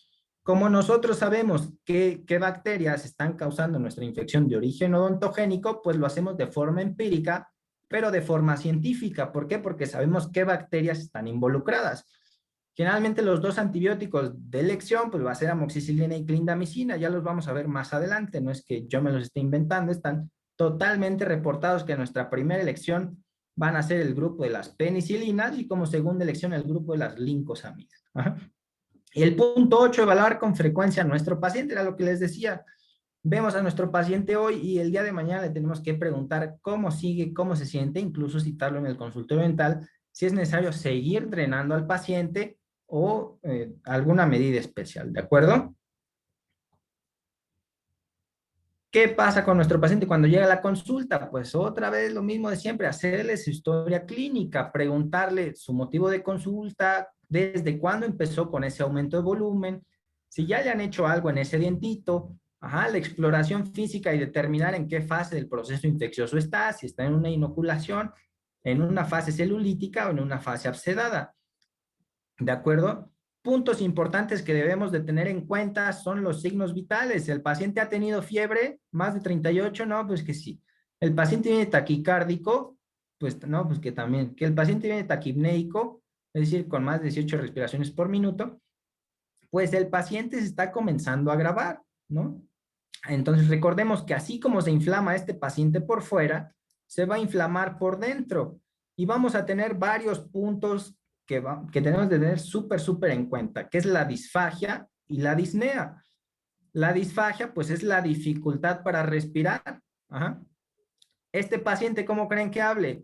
como nosotros sabemos qué bacterias están causando nuestra infección de origen odontogénico, pues lo hacemos de forma empírica, pero de forma científica. ¿Por qué? Porque sabemos qué bacterias están involucradas. Generalmente los dos antibióticos de elección, pues va a ser amoxicilina y clindamicina. Ya los vamos a ver más adelante. No es que yo me los esté inventando, están totalmente reportados que nuestra primera elección van a ser el grupo de las penicilinas y como segunda elección el grupo de las lincosamidas. Ajá. Y el punto 8, evaluar con frecuencia a nuestro paciente, era lo que les decía. Vemos a nuestro paciente hoy y el día de mañana le tenemos que preguntar cómo sigue, cómo se siente, incluso citarlo en el consultorio dental, si es necesario seguir drenando al paciente o alguna medida especial, ¿de acuerdo? ¿Qué pasa con nuestro paciente cuando llega a la consulta? Pues otra vez lo mismo de siempre, hacerle su historia clínica, preguntarle su motivo de consulta, desde cuándo empezó con ese aumento de volumen, Si ya le han hecho algo en ese dientito, la exploración física y determinar en qué fase del proceso infeccioso está, si está en una inoculación, en una fase celulítica o en una fase abscedada. ¿De acuerdo? Puntos importantes que debemos de tener en cuenta son los signos vitales. ¿El paciente ha tenido fiebre? ¿Más de 38? No, pues que sí. ¿El paciente viene taquicárdico? Pues no, pues que también. ¿Que el paciente viene taquipneico? Es decir, con más de 18 respiraciones por minuto. Pues el paciente se está comenzando a agravar, ¿no? Entonces recordemos que así como se inflama este paciente por fuera, se va a inflamar por dentro y vamos a tener varios puntos que tenemos de tener súper en cuenta, que es la disfagia y la disnea. La disfagia, pues es la dificultad para respirar. Ajá. Este paciente, ¿cómo creen que hable?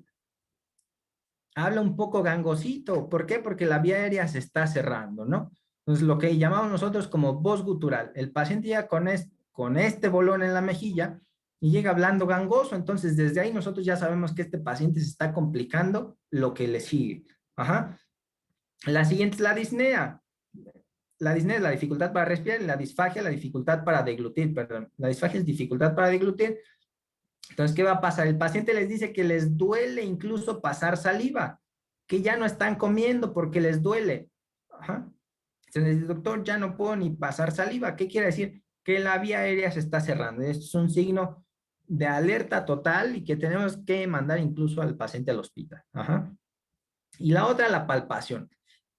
Habla un poco gangosito. ¿Por qué? Porque la vía aérea se está cerrando, ¿no? Entonces, lo que llamamos nosotros como voz gutural. El paciente ya con este bolón en la mejilla y llega hablando gangoso. Entonces, desde ahí nosotros ya sabemos que este paciente se está complicando lo que le sigue. Ajá. La siguiente es la disnea. La disnea es la dificultad para respirar y la disfagia la dificultad para deglutir, perdón. La disfagia es dificultad para deglutir. Entonces, ¿qué va a pasar? El paciente les dice que les duele incluso pasar saliva, que ya no están comiendo porque les duele. Ajá. Se les dice, doctor, ya no puedo ni pasar saliva. ¿Qué quiere decir? Que la vía aérea se está cerrando. Esto es un signo de alerta total y que tenemos que mandar incluso al paciente al hospital. Ajá. Y la otra, la palpación.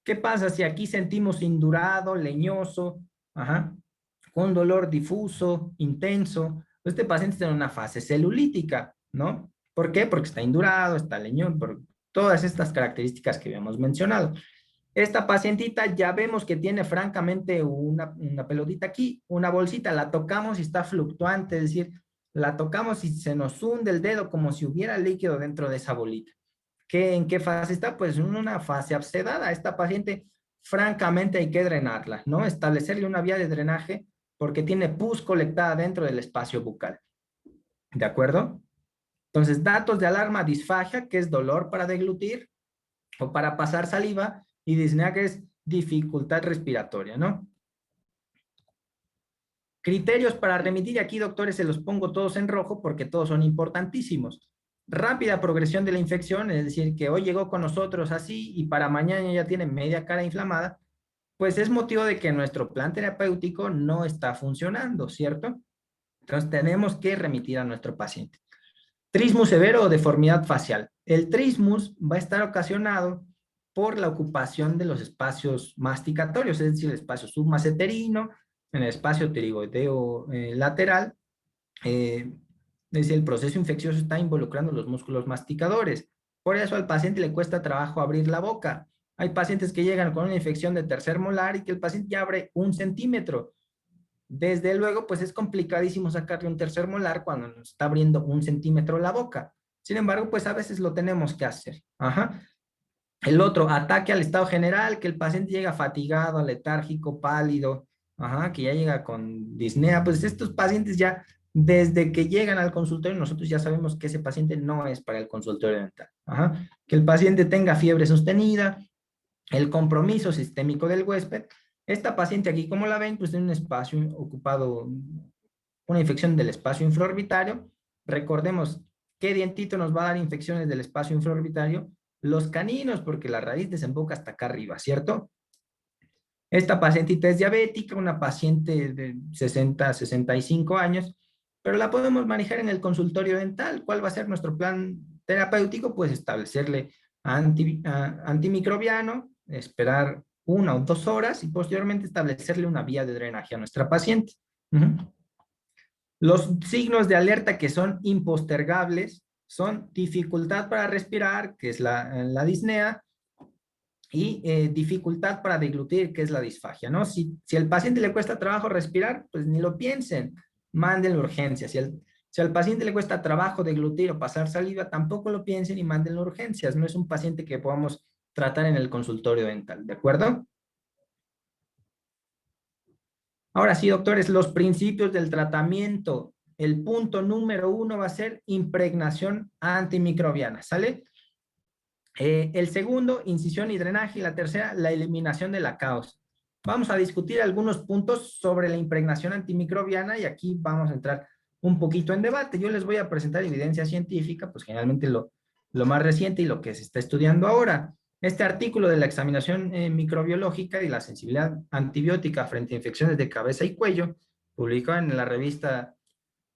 ¿Qué pasa si aquí sentimos indurado, leñoso, ajá, con dolor difuso, intenso? Este paciente está en una fase celulítica, ¿no? ¿Por qué? Porque está indurado, está leñoso, por todas estas características que habíamos mencionado. Esta pacientita ya vemos que tiene francamente una pelotita aquí, una bolsita, la tocamos y está fluctuante, es decir, la tocamos y se nos hunde el dedo como si hubiera líquido dentro de esa bolita. ¿En qué fase está? Pues en una fase abscedada. Esta paciente, francamente, hay que drenarla, ¿no? Establecerle una vía de drenaje porque tiene pus colectada dentro del espacio bucal. ¿De acuerdo? Entonces, datos de alarma: disfagia, que es dolor para deglutir o para pasar saliva, y disnea, que es dificultad respiratoria, ¿no? Criterios para remitir, aquí, doctores, se los pongo todos en rojo porque todos son importantísimos. Rápida progresión de la infección, es decir, que hoy llegó con nosotros así y para mañana ya tiene media cara inflamada, pues es motivo de que nuestro plan terapéutico no está funcionando, ¿cierto? Entonces tenemos que remitir a nuestro paciente. Trismus severo o deformidad facial. El trismus va a estar ocasionado por la ocupación de los espacios masticatorios, es decir, el espacio submaceterino, en el espacio pterigoideo lateral. Desde el proceso infeccioso está involucrando los músculos masticadores. Por eso al paciente le cuesta trabajo abrir la boca. Hay pacientes que llegan con una infección de tercer molar y que el paciente ya abre 1 centímetro. Desde luego, pues es complicadísimo sacarle un tercer molar cuando nos está abriendo 1 centímetro la boca. Sin embargo, pues a veces lo tenemos que hacer. Ajá. El otro, ataque al estado general, que el paciente llega fatigado, letárgico, pálido, ajá, que ya llega con disnea. Pues estos pacientes ya, desde que llegan al consultorio, nosotros ya sabemos que ese paciente no es para el consultorio dental. Ajá. Que el paciente tenga fiebre sostenida, el compromiso sistémico del huésped. Esta paciente aquí, como la ven, pues tiene un espacio ocupado, una infección del espacio infraorbitario. Recordemos, ¿qué dientito nos va a dar infecciones del espacio infraorbitario? Los caninos, porque la raíz desemboca hasta acá arriba, ¿cierto? Esta pacientita es diabética, una paciente de 60, 65 años, pero la podemos manejar en el consultorio dental. ¿Cuál va a ser nuestro plan terapéutico? Pues establecerle antimicrobiano, esperar 1 o 2 horas y posteriormente establecerle una vía de drenaje a nuestra paciente. Los signos de alerta que son impostergables son dificultad para respirar, que es la disnea, y dificultad para deglutir, que es la disfagia, ¿no? Si al paciente le cuesta trabajo respirar, pues ni lo piensen, mándenle urgencias. Si al paciente le cuesta trabajo deglutir o pasar saliva, tampoco lo piensen y mándenle urgencias. No es un paciente que podamos tratar en el consultorio dental, ¿de acuerdo? Ahora sí, doctores, los principios del tratamiento. El punto número 1 va a ser impregnación antimicrobiana, ¿sale? El segundo, incisión y drenaje. Y la tercera, la eliminación de la causa. vamos a discutir algunos puntos sobre la impregnación antimicrobiana y aquí vamos a entrar un poquito en debate. Yo les voy a presentar evidencia científica, pues generalmente lo más reciente y lo que se está estudiando ahora. Este artículo de la examinación microbiológica y la sensibilidad antibiótica frente a infecciones de cabeza y cuello, publicado en la revista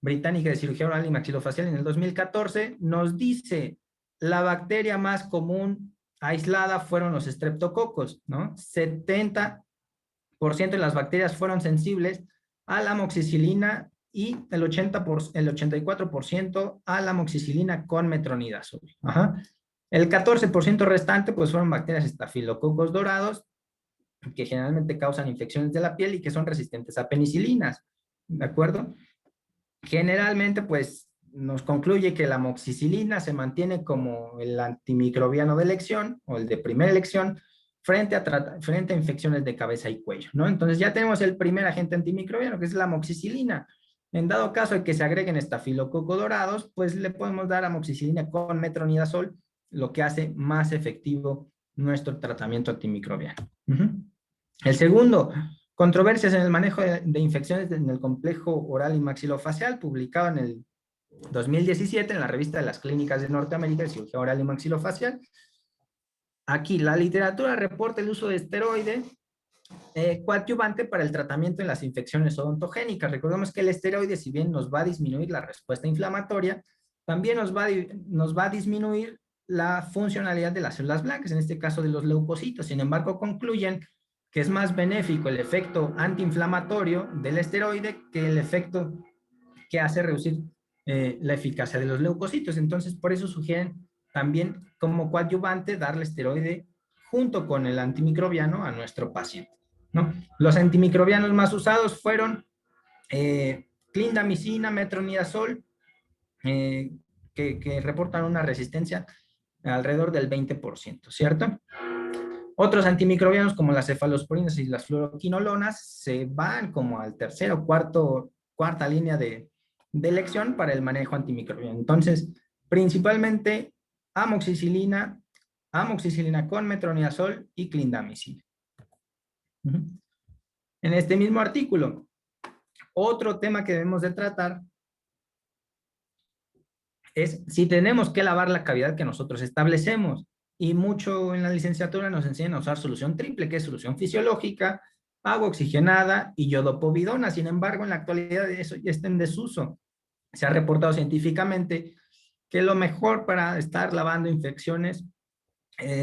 británica de cirugía oral y maxilofacial en el 2014, nos dice la bacteria más común aislada fueron los estreptococos, ¿no? 70% de las bacterias fueron sensibles a la amoxicilina y el 84% a la amoxicilina con metronidazol. Ajá. El 14% restante pues fueron bacterias estafilococos dorados que generalmente causan infecciones de la piel y que son resistentes a penicilinas, ¿de acuerdo? Generalmente pues nos concluye que la amoxicilina se mantiene como el antimicrobiano de elección o el de primera elección frente a infecciones de cabeza y cuello, ¿no? Entonces ya tenemos el primer agente antimicrobiano, que es la amoxicilina. En dado caso de que se agreguen estafilococo dorados, pues le podemos dar amoxicilina con metronidazol, lo que hace más efectivo nuestro tratamiento antimicrobiano. El segundo, controversias en el manejo de infecciones en el complejo oral y maxilofacial, publicado en el 2017 en la revista de las Clínicas de Norteamérica de Cirugía Oral y Maxilofacial. Aquí la literatura reporta el uso de esteroide coadyuvante para el tratamiento en las infecciones odontogénicas. Recordemos que el esteroide, si bien nos va a disminuir la respuesta inflamatoria, también nos va a disminuir la funcionalidad de las células blancas, en este caso de los leucocitos. Sin embargo, concluyen que es más benéfico el efecto antiinflamatorio del esteroide que el efecto que hace reducir la eficacia de los leucocitos. Entonces, por eso sugieren también como coadyuvante darle esteroide junto con el antimicrobiano a nuestro paciente, ¿no? Los antimicrobianos más usados fueron clindamicina, metronidazol, que reportan una resistencia alrededor del 20%, ¿cierto? Otros antimicrobianos como las cefalosporinas y las fluoroquinolonas se van como al tercero, cuarta línea de elección para el manejo antimicrobiano. Entonces, principalmente amoxicilina con metronidazol y clindamicina. En este mismo artículo, otro tema que debemos de tratar es si tenemos que lavar la cavidad que nosotros establecemos. Y mucho en la licenciatura nos enseñan a usar solución triple, que es solución fisiológica, agua oxigenada y yodopovidona. Sin embargo, en la actualidad eso ya está en desuso. Se ha reportado científicamente que lo mejor para estar lavando infecciones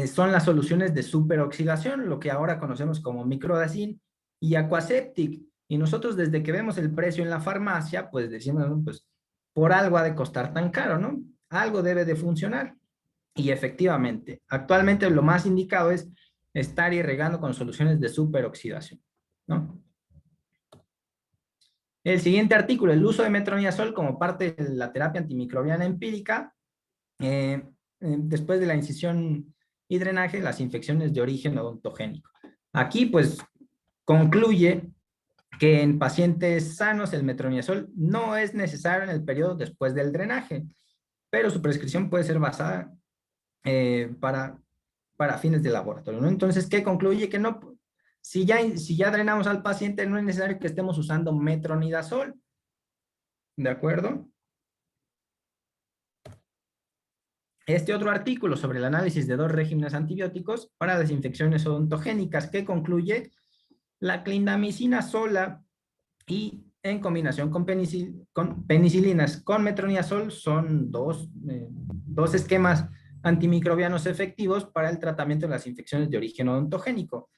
son las soluciones de superoxidación, lo que ahora conocemos como microdacin y aquaseptic. Y nosotros desde que vemos el precio en la farmacia, pues decimos, pues por algo ha de costar tan caro, ¿no? Algo debe de funcionar. Y efectivamente, actualmente lo más indicado es estar irrigando con soluciones de superoxidación, ¿no? El siguiente artículo, el uso de metronidazol como parte de la terapia antimicrobiana empírica, después de la incisión y drenaje, las infecciones de origen odontogénico. Aquí, pues, concluye que en pacientes sanos el metronidazol no es necesario en el periodo después del drenaje, pero su prescripción puede ser basada para fines de laboratorio, ¿no? Entonces, ¿qué concluye? Que no, si ya drenamos al paciente, no es necesario que estemos usando metronidazol, ¿de acuerdo? Este otro artículo sobre el análisis de dos regímenes antibióticos para las infecciones odontogénicas, que concluye la clindamicina sola y en combinación con penicilinas con metronidazol son dos esquemas antimicrobianos efectivos para el tratamiento de las infecciones de origen odontogénico,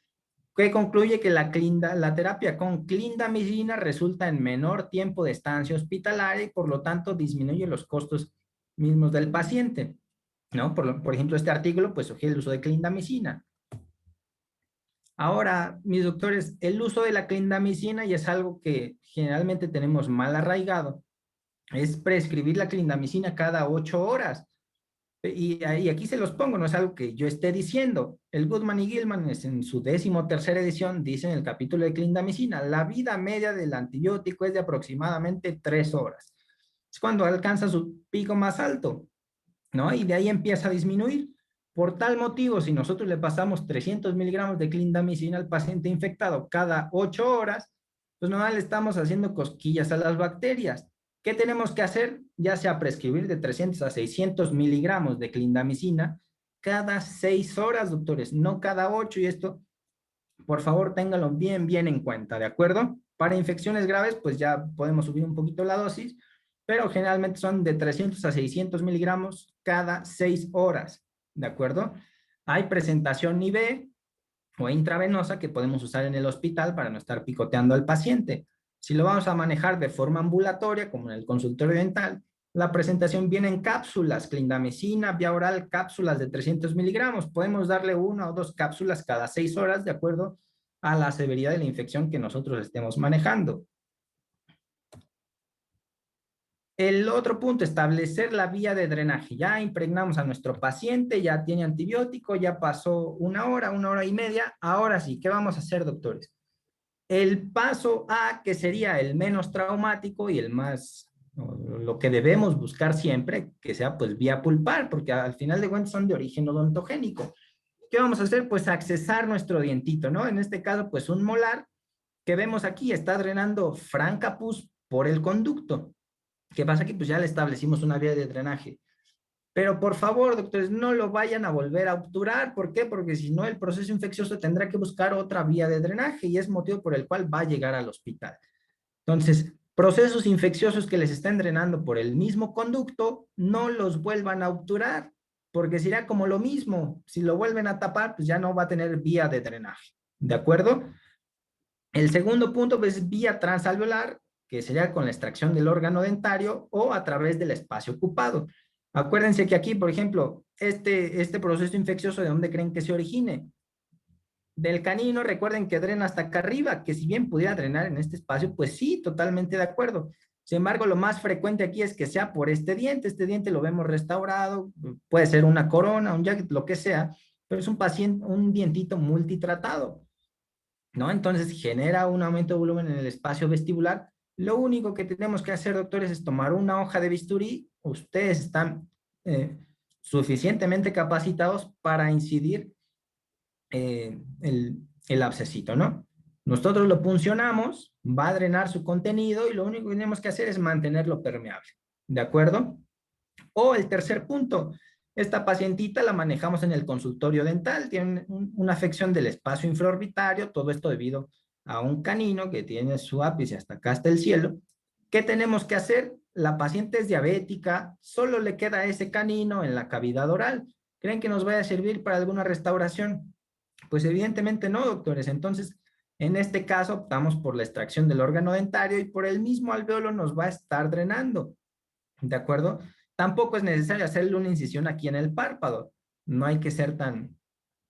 que concluye que la terapia con clindamicina resulta en menor tiempo de estancia hospitalaria y por lo tanto disminuye los costos mismos del paciente, ¿no? Por ejemplo, este artículo pues sugiere el uso de clindamicina. Ahora, mis doctores, el uso de la clindamicina, y es algo que generalmente tenemos mal arraigado, es prescribir la clindamicina cada 8 horas. Y aquí se los pongo, no es algo que yo esté diciendo. El Goodman y Gilman en su 13ª edición dice en el capítulo de clindamicina, la vida media del antibiótico es de aproximadamente 3 horas. Es cuando alcanza su pico más alto, ¿no? Y de ahí empieza a disminuir. Por tal motivo, si nosotros le pasamos 300 miligramos de clindamicina al paciente infectado cada 8 horas, pues no le estamos haciendo cosquillas a las bacterias. ¿Qué tenemos que hacer? Ya sea prescribir de 300 a 600 miligramos de clindamicina cada 6 horas, doctores, no cada 8, y esto, por favor, ténganlo bien, bien en cuenta, ¿de acuerdo? Para infecciones graves, pues ya podemos subir un poquito la dosis, pero generalmente son de 300 a 600 miligramos cada 6 horas, ¿de acuerdo? Hay presentación IV o intravenosa que podemos usar en el hospital para no estar picoteando al paciente. Si lo vamos a manejar de forma ambulatoria, como en el consultorio dental, la presentación viene en cápsulas, clindamicina, vía oral, cápsulas de 300 miligramos. Podemos darle 1 o 2 cápsulas cada 6 horas, de acuerdo a la severidad de la infección que nosotros estemos manejando. El otro punto, establecer la vía de drenaje. Ya impregnamos a nuestro paciente, ya tiene antibiótico, ya pasó 1 hora y media. Ahora sí, ¿qué vamos a hacer, doctores? El paso A, que sería el menos traumático y el más, lo que debemos buscar siempre, que sea pues vía pulpar, porque al final de cuentas son de origen odontogénico. ¿Qué vamos a hacer? Pues accesar nuestro dientito, ¿no? En este caso, pues un molar que vemos aquí está drenando franca pus por el conducto. ¿Qué pasa aquí? Pues ya le establecimos una vía de drenaje. Pero por favor, doctores, no lo vayan a volver a obturar. ¿Por qué? Porque si no, el proceso infeccioso tendrá que buscar otra vía de drenaje y es motivo por el cual va a llegar al hospital. Entonces, procesos infecciosos que les estén drenando por el mismo conducto, no los vuelvan a obturar, porque será como lo mismo. Si lo vuelven a tapar, pues ya no va a tener vía de drenaje. ¿De acuerdo? El segundo punto pues, es vía transalveolar, que sería con la extracción del órgano dentario o a través del espacio ocupado. Acuérdense que aquí, por ejemplo, este proceso infeccioso, ¿de dónde creen que se origine? Del canino, recuerden que drena hasta acá arriba, que si bien pudiera drenar en este espacio, pues sí, totalmente de acuerdo. Sin embargo, lo más frecuente aquí es que sea por este diente lo vemos restaurado, puede ser una corona, un jacket, lo que sea, pero es un paciente, un dientito multitratado, ¿no? Entonces genera un aumento de volumen en el espacio vestibular. Lo único que tenemos que hacer, doctores, es tomar una hoja de bisturí. Ustedes están suficientemente capacitados para incidir el abscesito, ¿no? Nosotros lo puncionamos, va a drenar su contenido y lo único que tenemos que hacer es mantenerlo permeable, ¿de acuerdo? O el tercer punto, esta pacientita la manejamos en el consultorio dental, tiene una afección del espacio infraorbitario, todo esto debido a un canino que tiene su ápice hasta acá, hasta el cielo. ¿Qué tenemos que hacer? La paciente es diabética, solo le queda ese canino en la cavidad oral. ¿Creen que nos vaya a servir para alguna restauración? Pues evidentemente no, doctores. Entonces, en este caso optamos por la extracción del órgano dentario y por el mismo alveolo nos va a estar drenando. ¿De acuerdo? Tampoco es necesario hacerle una incisión aquí en el párpado. No hay que ser tan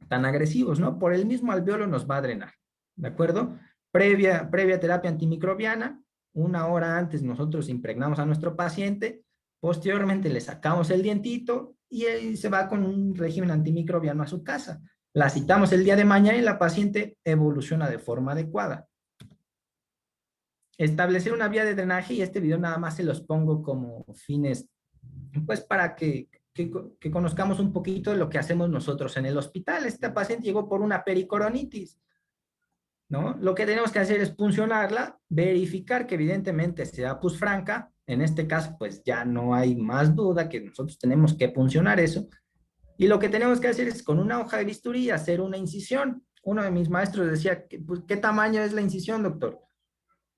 agresivos, ¿no? Por el mismo alveolo nos va a drenar. ¿De acuerdo? Previa terapia antimicrobiana, 1 hora antes nosotros impregnamos a nuestro paciente, posteriormente le sacamos el dientito y él se va con un régimen antimicrobiano a su casa. La citamos el día de mañana y la paciente evoluciona de forma adecuada. Establecer una vía de drenaje, y este video nada más se los pongo como fines, pues para que conozcamos un poquito de lo que hacemos nosotros en el hospital. Esta paciente llegó por una pericoronitis, ¿no? Lo que tenemos que hacer es puncionarla, verificar que evidentemente sea pus franca. En este caso, pues ya no hay más duda que nosotros tenemos que puncionar eso. Y lo que tenemos que hacer es con una hoja de bisturí hacer una incisión. Uno de mis maestros decía, pues, ¿qué tamaño es la incisión, doctor?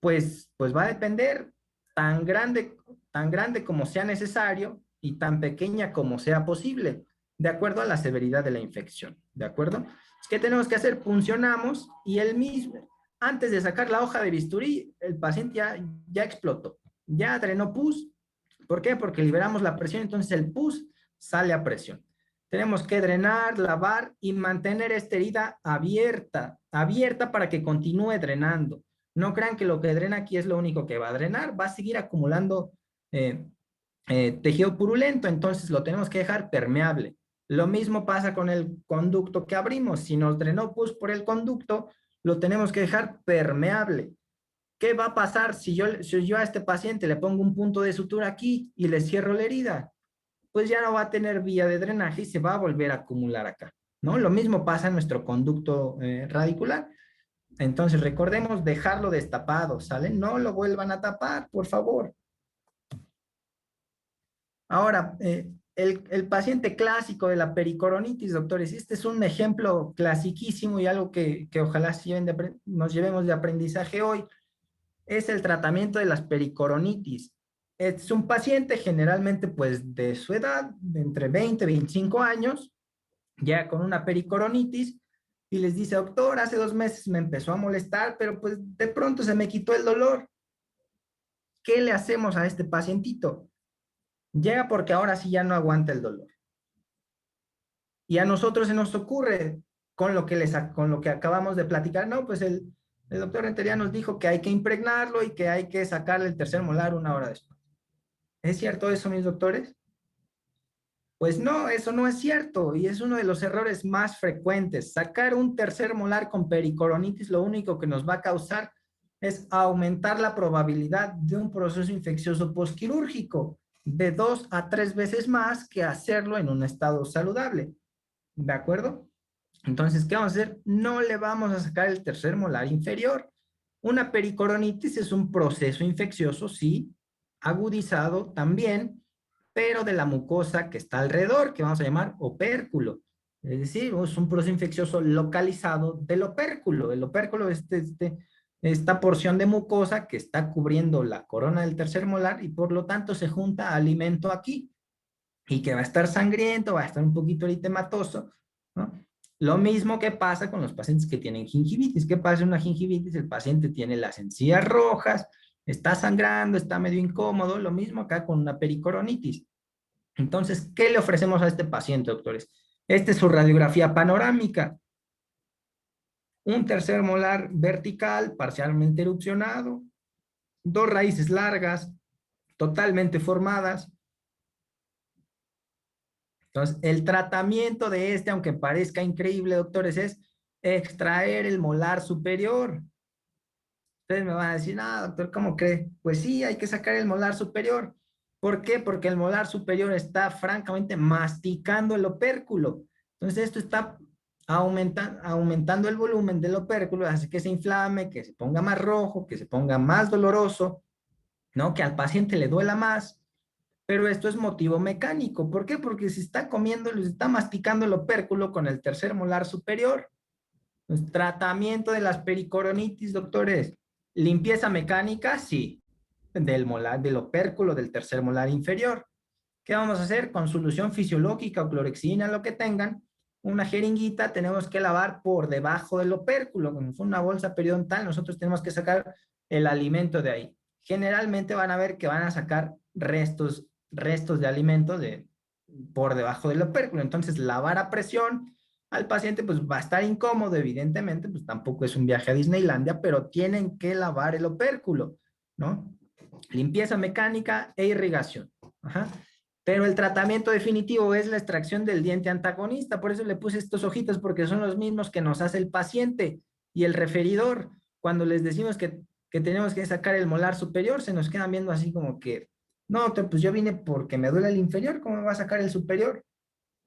Pues va a depender tan grande como sea necesario y tan pequeña como sea posible, de acuerdo a la severidad de la infección, ¿de acuerdo? ¿Qué tenemos que hacer? Puncionamos y el mismo, antes de sacar la hoja de bisturí, el paciente ya explotó, ya drenó pus. ¿Por qué? Porque liberamos la presión, entonces el pus sale a presión. Tenemos que drenar, lavar y mantener esta herida abierta para que continúe drenando. No crean que lo que drena aquí es lo único que va a drenar, va a seguir acumulando tejido purulento, entonces lo tenemos que dejar permeable. Lo mismo pasa con el conducto que abrimos. Si nos drenó pus por el conducto, lo tenemos que dejar permeable. ¿Qué va a pasar si yo a este paciente le pongo un punto de sutura aquí y le cierro la herida? pues ya no va a tener vía de drenaje y se va a volver a acumular acá, ¿no? Lo mismo pasa en nuestro conducto radicular. Entonces, recordemos dejarlo destapado, ¿sale? No lo vuelvan a tapar, por favor. Ahora, el paciente clásico de la pericoronitis, doctores, este es un ejemplo clasiquísimo y algo que ojalá nos llevemos de aprendizaje hoy, es el tratamiento de las pericoronitis. Es un paciente generalmente pues de su edad, de entre 20 y 25 años, ya con una pericoronitis, y les dice, doctor, hace 2 meses me empezó a molestar, pero pues de pronto se me quitó el dolor. ¿Qué le hacemos a este pacientito? Llega porque ahora sí ya no aguanta el dolor. Y a nosotros se nos ocurre, con lo que acabamos de platicar, no, pues el doctor Rentería nos dijo que hay que impregnarlo y que hay que sacarle el tercer molar 1 hora después. ¿Es cierto eso, mis doctores? Pues no, eso no es cierto y es uno de los errores más frecuentes. Sacar un tercer molar con pericoronitis lo único que nos va a causar es aumentar la probabilidad de un proceso infeccioso postquirúrgico de 2 a 3 veces más que hacerlo en un estado saludable. ¿De acuerdo? Entonces, ¿qué vamos a hacer? No le vamos a sacar el tercer molar inferior. Una pericoronitis es un proceso infeccioso, sí, agudizado también, pero de la mucosa que está alrededor, que vamos a llamar opérculo. Es decir, es un proceso infeccioso localizado del opérculo. El opérculo es esta porción de mucosa que está cubriendo la corona del tercer molar y por lo tanto se junta alimento aquí y que va a estar sangriento, va a estar un poquito eritematoso, ¿no? Lo mismo que pasa con los pacientes que tienen gingivitis. ¿Qué pasa en una gingivitis? El paciente tiene las encías rojas, está sangrando, está medio incómodo. Lo mismo acá con una pericoronitis. Entonces, ¿qué le ofrecemos a este paciente, doctores? Esta es su radiografía panorámica. Un tercer molar vertical, parcialmente erupcionado, 2 raíces largas, totalmente formadas. Entonces, el tratamiento de este, aunque parezca increíble, doctores, es extraer el molar superior. Ustedes me van a decir, no, doctor, ¿cómo cree? Pues sí, hay que sacar el molar superior. ¿Por qué? Porque el molar superior está francamente masticando el opérculo. Entonces, esto está aumentando el volumen del opérculo, hace que se inflame, que se ponga más rojo, que se ponga más doloroso, ¿no? Que al paciente le duela más. Pero esto es motivo mecánico. ¿Por qué? Porque se está comiendo, se está masticando el opérculo con el tercer molar superior. Pues, tratamiento de las pericoronitis, doctores. Limpieza mecánica, sí, del molar, del opérculo del tercer molar inferior. ¿Qué vamos a hacer? Con solución fisiológica o clorexidina, lo que tengan, una jeringuita, tenemos que lavar por debajo del opérculo. Como fue una bolsa periodontal, nosotros tenemos que sacar el alimento de ahí. Generalmente van a ver que van a sacar restos de alimento por debajo del opérculo. Entonces, lavar a presión al paciente pues va a estar incómodo, evidentemente, pues tampoco es un viaje a Disneylandia, pero tienen que lavar el opérculo, ¿no? Limpieza mecánica e irrigación. Ajá. Pero el tratamiento definitivo es la extracción del diente antagonista. Por eso le puse estos ojitos, porque son los mismos que nos hace el paciente y el referidor. Cuando les decimos que tenemos que sacar el molar superior, se nos quedan viendo así como que, no, pues yo vine porque me duele el inferior, ¿cómo me va a sacar el superior?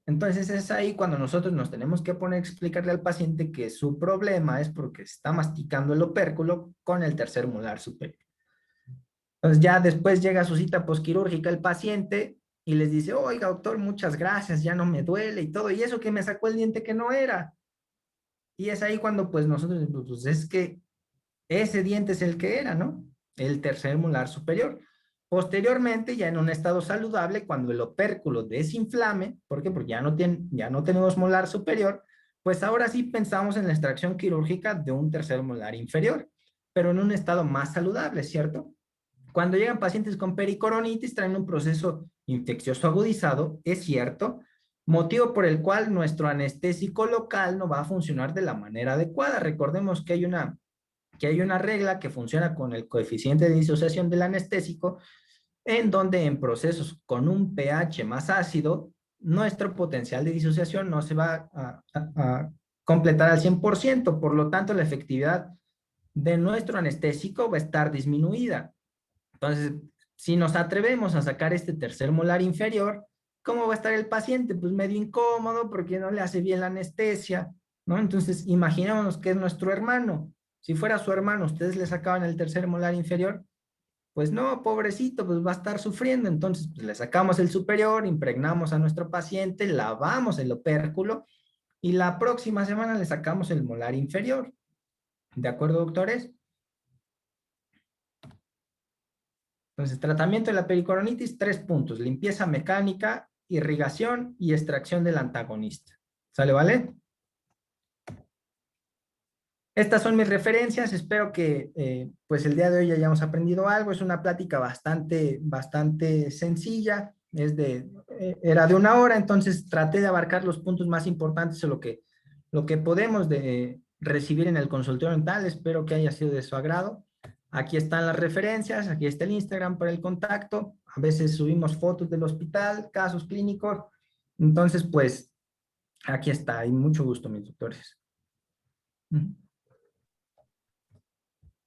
Entonces es ahí cuando nosotros nos tenemos que poner a explicarle al paciente que su problema es porque está masticando el opérculo con el tercer molar superior. Entonces ya después llega a su cita posquirúrgica el paciente y les dice, oiga doctor, muchas gracias, ya no me duele y todo, y eso que me sacó el diente que no era. Y es ahí cuando pues nosotros, pues es que ese diente es el que era, ¿no? El tercer molar superior. Posteriormente, ya en un estado saludable, cuando el opérculo desinflame, ¿por qué? Porque ya no tenemos molar superior, pues ahora sí pensamos en la extracción quirúrgica de un tercer molar inferior, pero en un estado más saludable, ¿cierto? Cuando llegan pacientes con pericoronitis, traen un proceso infeccioso agudizado, es cierto, motivo por el cual nuestro anestésico local no va a funcionar de la manera adecuada. Recordemos que hay una regla que funciona con el coeficiente de disociación del anestésico, en donde en procesos con un pH más ácido, nuestro potencial de disociación no se va a completar al 100%, por lo tanto la efectividad de nuestro anestésico va a estar disminuida. Entonces, si nos atrevemos a sacar este tercer molar inferior, ¿cómo va a estar el paciente? Pues medio incómodo porque no le hace bien la anestesia, ¿no? Entonces, imaginémonos que es nuestro hermano. Si fuera su hermano, ustedes le sacaban el tercer molar inferior, pues no, pobrecito, pues va a estar sufriendo. Entonces, pues le sacamos el superior, impregnamos a nuestro paciente, lavamos el opérculo y la próxima semana le sacamos el molar inferior. ¿De acuerdo, doctores? Entonces, tratamiento de la pericoronitis, 3 puntos. Limpieza mecánica, irrigación y extracción del antagonista. ¿Sale, vale? Estas son mis referencias. Espero que pues el día de hoy hayamos aprendido algo. Es una plática bastante sencilla. Era de 1 hora, entonces traté de abarcar los puntos más importantes o lo que podemos recibir en el consultorio dental. Espero que haya sido de su agrado. Aquí están las referencias, aquí está el Instagram para el contacto. A veces subimos fotos del hospital, casos clínicos. Entonces, pues, aquí está. Y mucho gusto, mis doctores.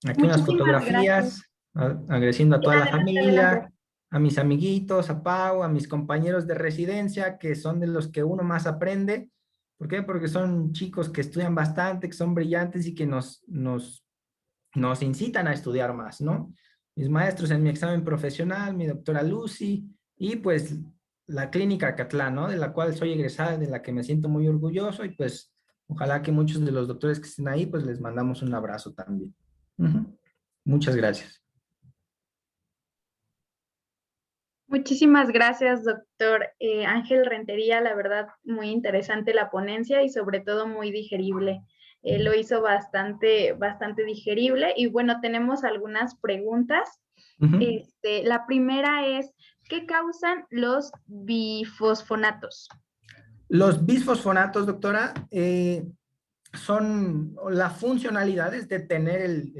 Aquí unas Muchísimas gracias. fotografías, agradeciendo a Sí, toda la adelante, adelante. familia, a mis amiguitos, a Pau, a mis compañeros de residencia, que son de los que uno más aprende. ¿Por qué? Porque son chicos que estudian bastante, que son brillantes y que nos incitan a estudiar más, ¿no? Mis maestros en mi examen profesional, mi doctora Lucy, y pues la clínica Catlán, ¿no? De la cual soy egresada, de la que me siento muy orgulloso, y pues ojalá que muchos de los doctores que estén ahí, pues les mandamos un abrazo también. Muchas gracias. Muchísimas gracias, doctor Ángel Rentería. La verdad, muy interesante la ponencia y sobre todo muy digerible. Lo hizo bastante digerible. Y bueno, tenemos algunas preguntas. La primera es, ¿qué causan los bifosfonatos? Los bisfosfonatos, doctora, son la funcionalidad es de tener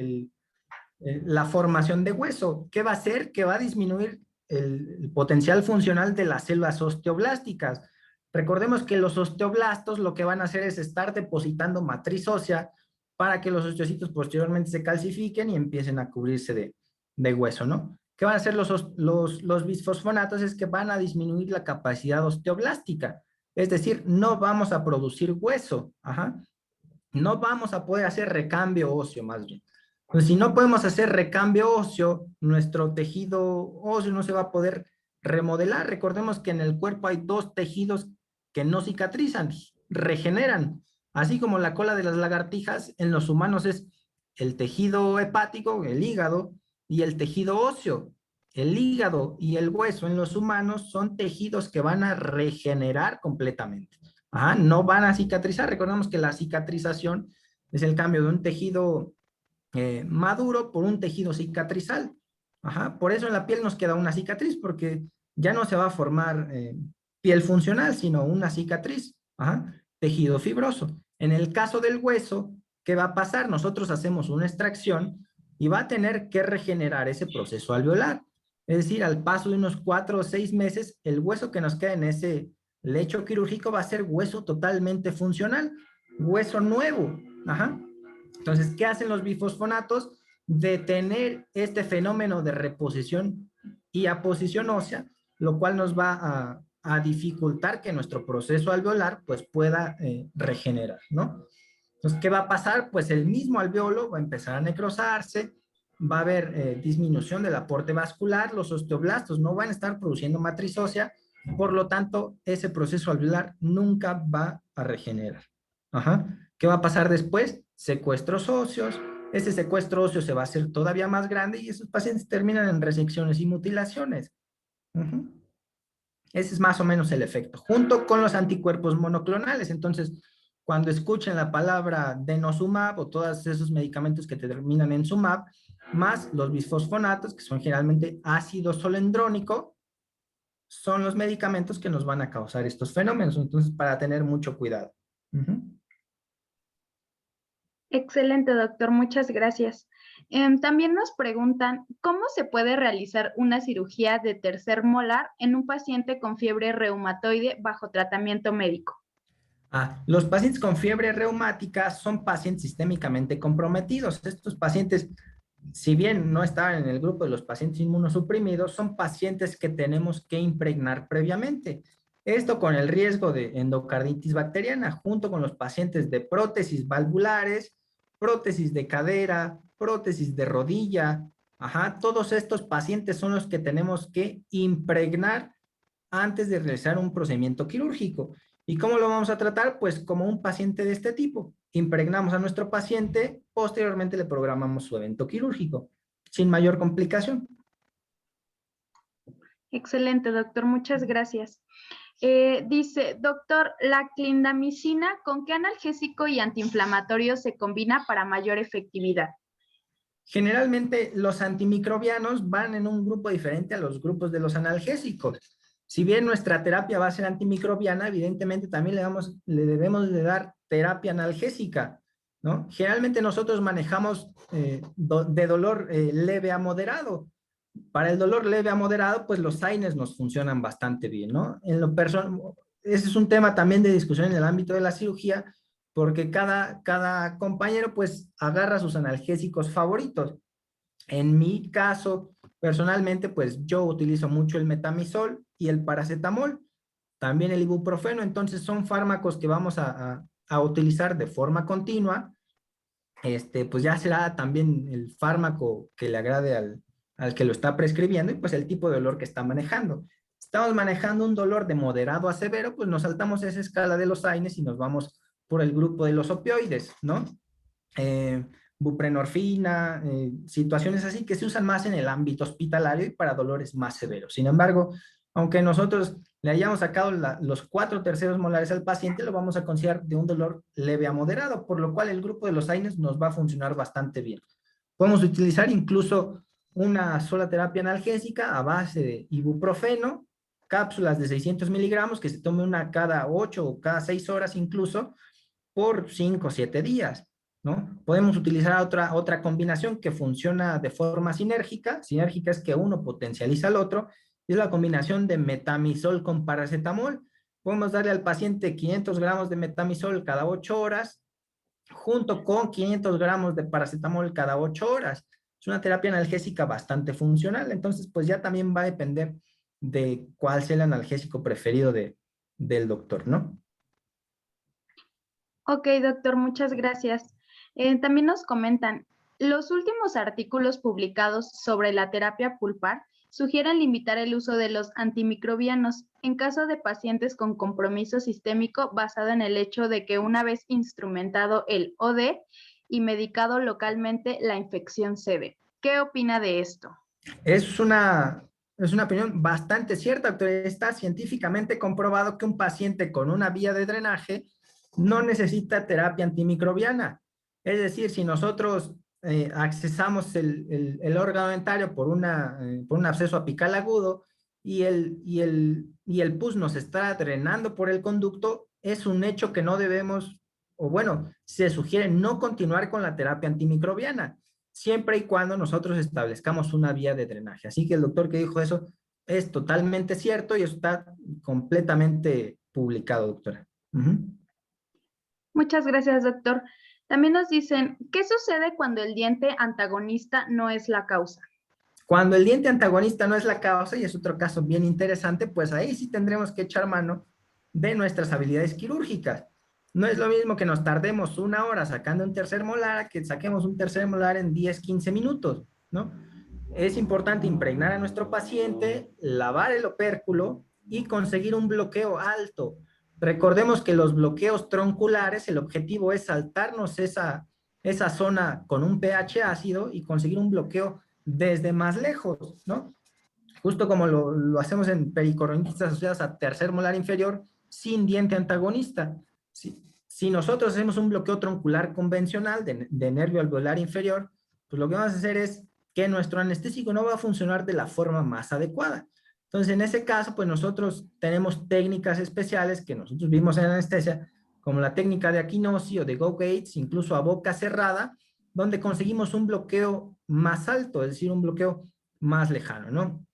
la formación de hueso. ¿Qué va a hacer? Que va a disminuir el potencial funcional de las células osteoblásticas. Recordemos que los osteoblastos lo que van a hacer es estar depositando matriz ósea para que los osteocitos posteriormente se calcifiquen y empiecen a cubrirse de hueso, ¿no? ¿Qué van a hacer los bisfosfonatos? Es que van a disminuir la capacidad osteoblástica. Es decir, no vamos a producir hueso. No vamos a poder hacer recambio óseo, más bien. Entonces, si no podemos hacer recambio óseo, nuestro tejido óseo no se va a poder remodelar. Recordemos que en el cuerpo hay 2 tejidos que no cicatrizan, regeneran. Así como la cola de las lagartijas, en los humanos es el tejido hepático, el hígado, y el tejido óseo. El hígado y el hueso en los humanos son tejidos que van a regenerar completamente. No van a cicatrizar. Recordemos que la cicatrización es el cambio de un tejido maduro por un tejido cicatrizal. Por eso en la piel nos queda una cicatriz, porque ya no se va a formar piel funcional, sino una cicatriz. Tejido fibroso. En el caso del hueso, ¿qué va a pasar? Nosotros hacemos una extracción y va a tener que regenerar ese proceso alveolar. Es decir, al paso de unos 4 o 6 meses, el hueso que nos queda en ese lecho quirúrgico va a ser hueso totalmente funcional, hueso nuevo. Entonces, ¿qué hacen los bifosfonatos? Detener este fenómeno de reposición y aposición ósea, lo cual nos va a dificultar que nuestro proceso alveolar pues pueda regenerar, ¿no? Entonces, ¿qué va a pasar? Pues el mismo alveolo va a empezar a necrosarse, va a haber disminución del aporte vascular, los osteoblastos no van a estar produciendo matriz ósea, por lo tanto, ese proceso alveolar nunca va a regenerar. ¿Qué va a pasar después? Secuestros óseos. Ese secuestro óseo se va a hacer todavía más grande y esos pacientes terminan en resecciones y mutilaciones. Ese es más o menos el efecto, junto con los anticuerpos monoclonales. Entonces, cuando escuchen la palabra denosumab o todos esos medicamentos que terminan en sumab, más los bisfosfonatos, que son generalmente ácido solendrónico, son los medicamentos que nos van a causar estos fenómenos. Entonces, para tener mucho cuidado. Excelente, doctor. Muchas gracias. También nos preguntan, ¿cómo se puede realizar una cirugía de tercer molar en un paciente con fiebre reumatoide bajo tratamiento médico? Los pacientes con fiebre reumática son pacientes sistémicamente comprometidos. Estos pacientes, si bien no están en el grupo de los pacientes inmunosuprimidos, son pacientes que tenemos que impregnar previamente. Esto con el riesgo de endocarditis bacteriana, junto con los pacientes de prótesis valvulares, prótesis de cadera, prótesis de rodilla. Ajá, todos estos pacientes son los que tenemos que impregnar antes de realizar un procedimiento quirúrgico. ¿Y cómo lo vamos a tratar? Pues como un paciente de este tipo. Impregnamos a nuestro paciente, posteriormente le programamos su evento quirúrgico, sin mayor complicación. Excelente, doctor. Muchas gracias. Dice, doctor, la clindamicina, ¿con qué analgésico y antiinflamatorio se combina para mayor efectividad? Generalmente los antimicrobianos van en un grupo diferente a los grupos de los analgésicos. Si bien nuestra terapia va a ser antimicrobiana, evidentemente también le debemos de dar terapia analgésica, ¿no? Generalmente nosotros manejamos de dolor leve a moderado. Para el dolor leve a moderado, pues los AINES nos funcionan bastante bien, ¿no? Ese es un tema también de discusión en el ámbito de la cirugía, porque cada compañero pues agarra sus analgésicos favoritos. En mi caso, personalmente, pues yo utilizo mucho el metamizol y el paracetamol, también el ibuprofeno. Entonces son fármacos que vamos a utilizar de forma continua. Pues ya será también el fármaco que le agrade al que lo está prescribiendo y pues el tipo de dolor que está manejando. Estamos manejando un dolor de moderado a severo, pues nos saltamos esa escala de los AINES y nos vamos por el grupo de los opioides, ¿no? Buprenorfina, situaciones así que se usan más en el ámbito hospitalario y para dolores más severos. Sin embargo, aunque nosotros le hayamos sacado los 4 terceros molares al paciente, lo vamos a considerar de un dolor leve a moderado, por lo cual el grupo de los AINES nos va a funcionar bastante bien. Podemos utilizar incluso una sola terapia analgésica a base de ibuprofeno, cápsulas de 600 miligramos que se tome una cada 8 o cada 6 horas incluso, por 5 o 7 días, ¿no? Podemos utilizar otra combinación que funciona de forma sinérgica. Sinérgica es que uno potencializa al otro, y es la combinación de metamizol con paracetamol. Podemos darle al paciente 500 gramos de metamizol cada 8 horas, junto con 500 gramos de paracetamol cada 8 horas. Es una terapia analgésica bastante funcional, entonces pues ya también va a depender de cuál sea el analgésico preferido del doctor, ¿no? Ok, doctor, muchas gracias. También nos comentan, los últimos artículos publicados sobre la terapia pulpar sugieren limitar el uso de los antimicrobianos en caso de pacientes con compromiso sistémico basado en el hecho de que una vez instrumentado el OD y medicado localmente, la infección cede. ¿Qué opina de esto? Es una opinión bastante cierta, doctor. Está científicamente comprobado que un paciente con una vía de drenaje no necesita terapia antimicrobiana. Es decir, si nosotros accesamos el órgano dentario por un absceso apical agudo y el pus nos está drenando por el conducto, es un hecho que no debemos, o bueno, se sugiere no continuar con la terapia antimicrobiana, siempre y cuando nosotros establezcamos una vía de drenaje. Así que el doctor que dijo eso es totalmente cierto y eso está completamente publicado, doctora. Muchas gracias, doctor. También nos dicen, ¿qué sucede cuando el diente antagonista no es la causa? Cuando el diente antagonista no es la causa, y es otro caso bien interesante, pues ahí sí tendremos que echar mano de nuestras habilidades quirúrgicas. No es lo mismo que nos tardemos 1 hora sacando un tercer molar a que saquemos un tercer molar en 10, 15 minutos, ¿no? Es importante impregnar a nuestro paciente, lavar el opérculo y conseguir un bloqueo alto. Recordemos que los bloqueos tronculares, el objetivo es saltarnos esa zona con un pH ácido y conseguir un bloqueo desde más lejos, ¿no? Justo como lo hacemos en pericoronitis asociadas a tercer molar inferior sin diente antagonista. Si nosotros hacemos un bloqueo troncular convencional de nervio alveolar inferior, pues lo que vamos a hacer es que nuestro anestésico no va a funcionar de la forma más adecuada. Entonces, en ese caso, pues nosotros tenemos técnicas especiales que nosotros vimos en anestesia, como la técnica de Akinosi o de Go Gates, incluso a boca cerrada, donde conseguimos un bloqueo más alto, es decir, un bloqueo más lejano, ¿no?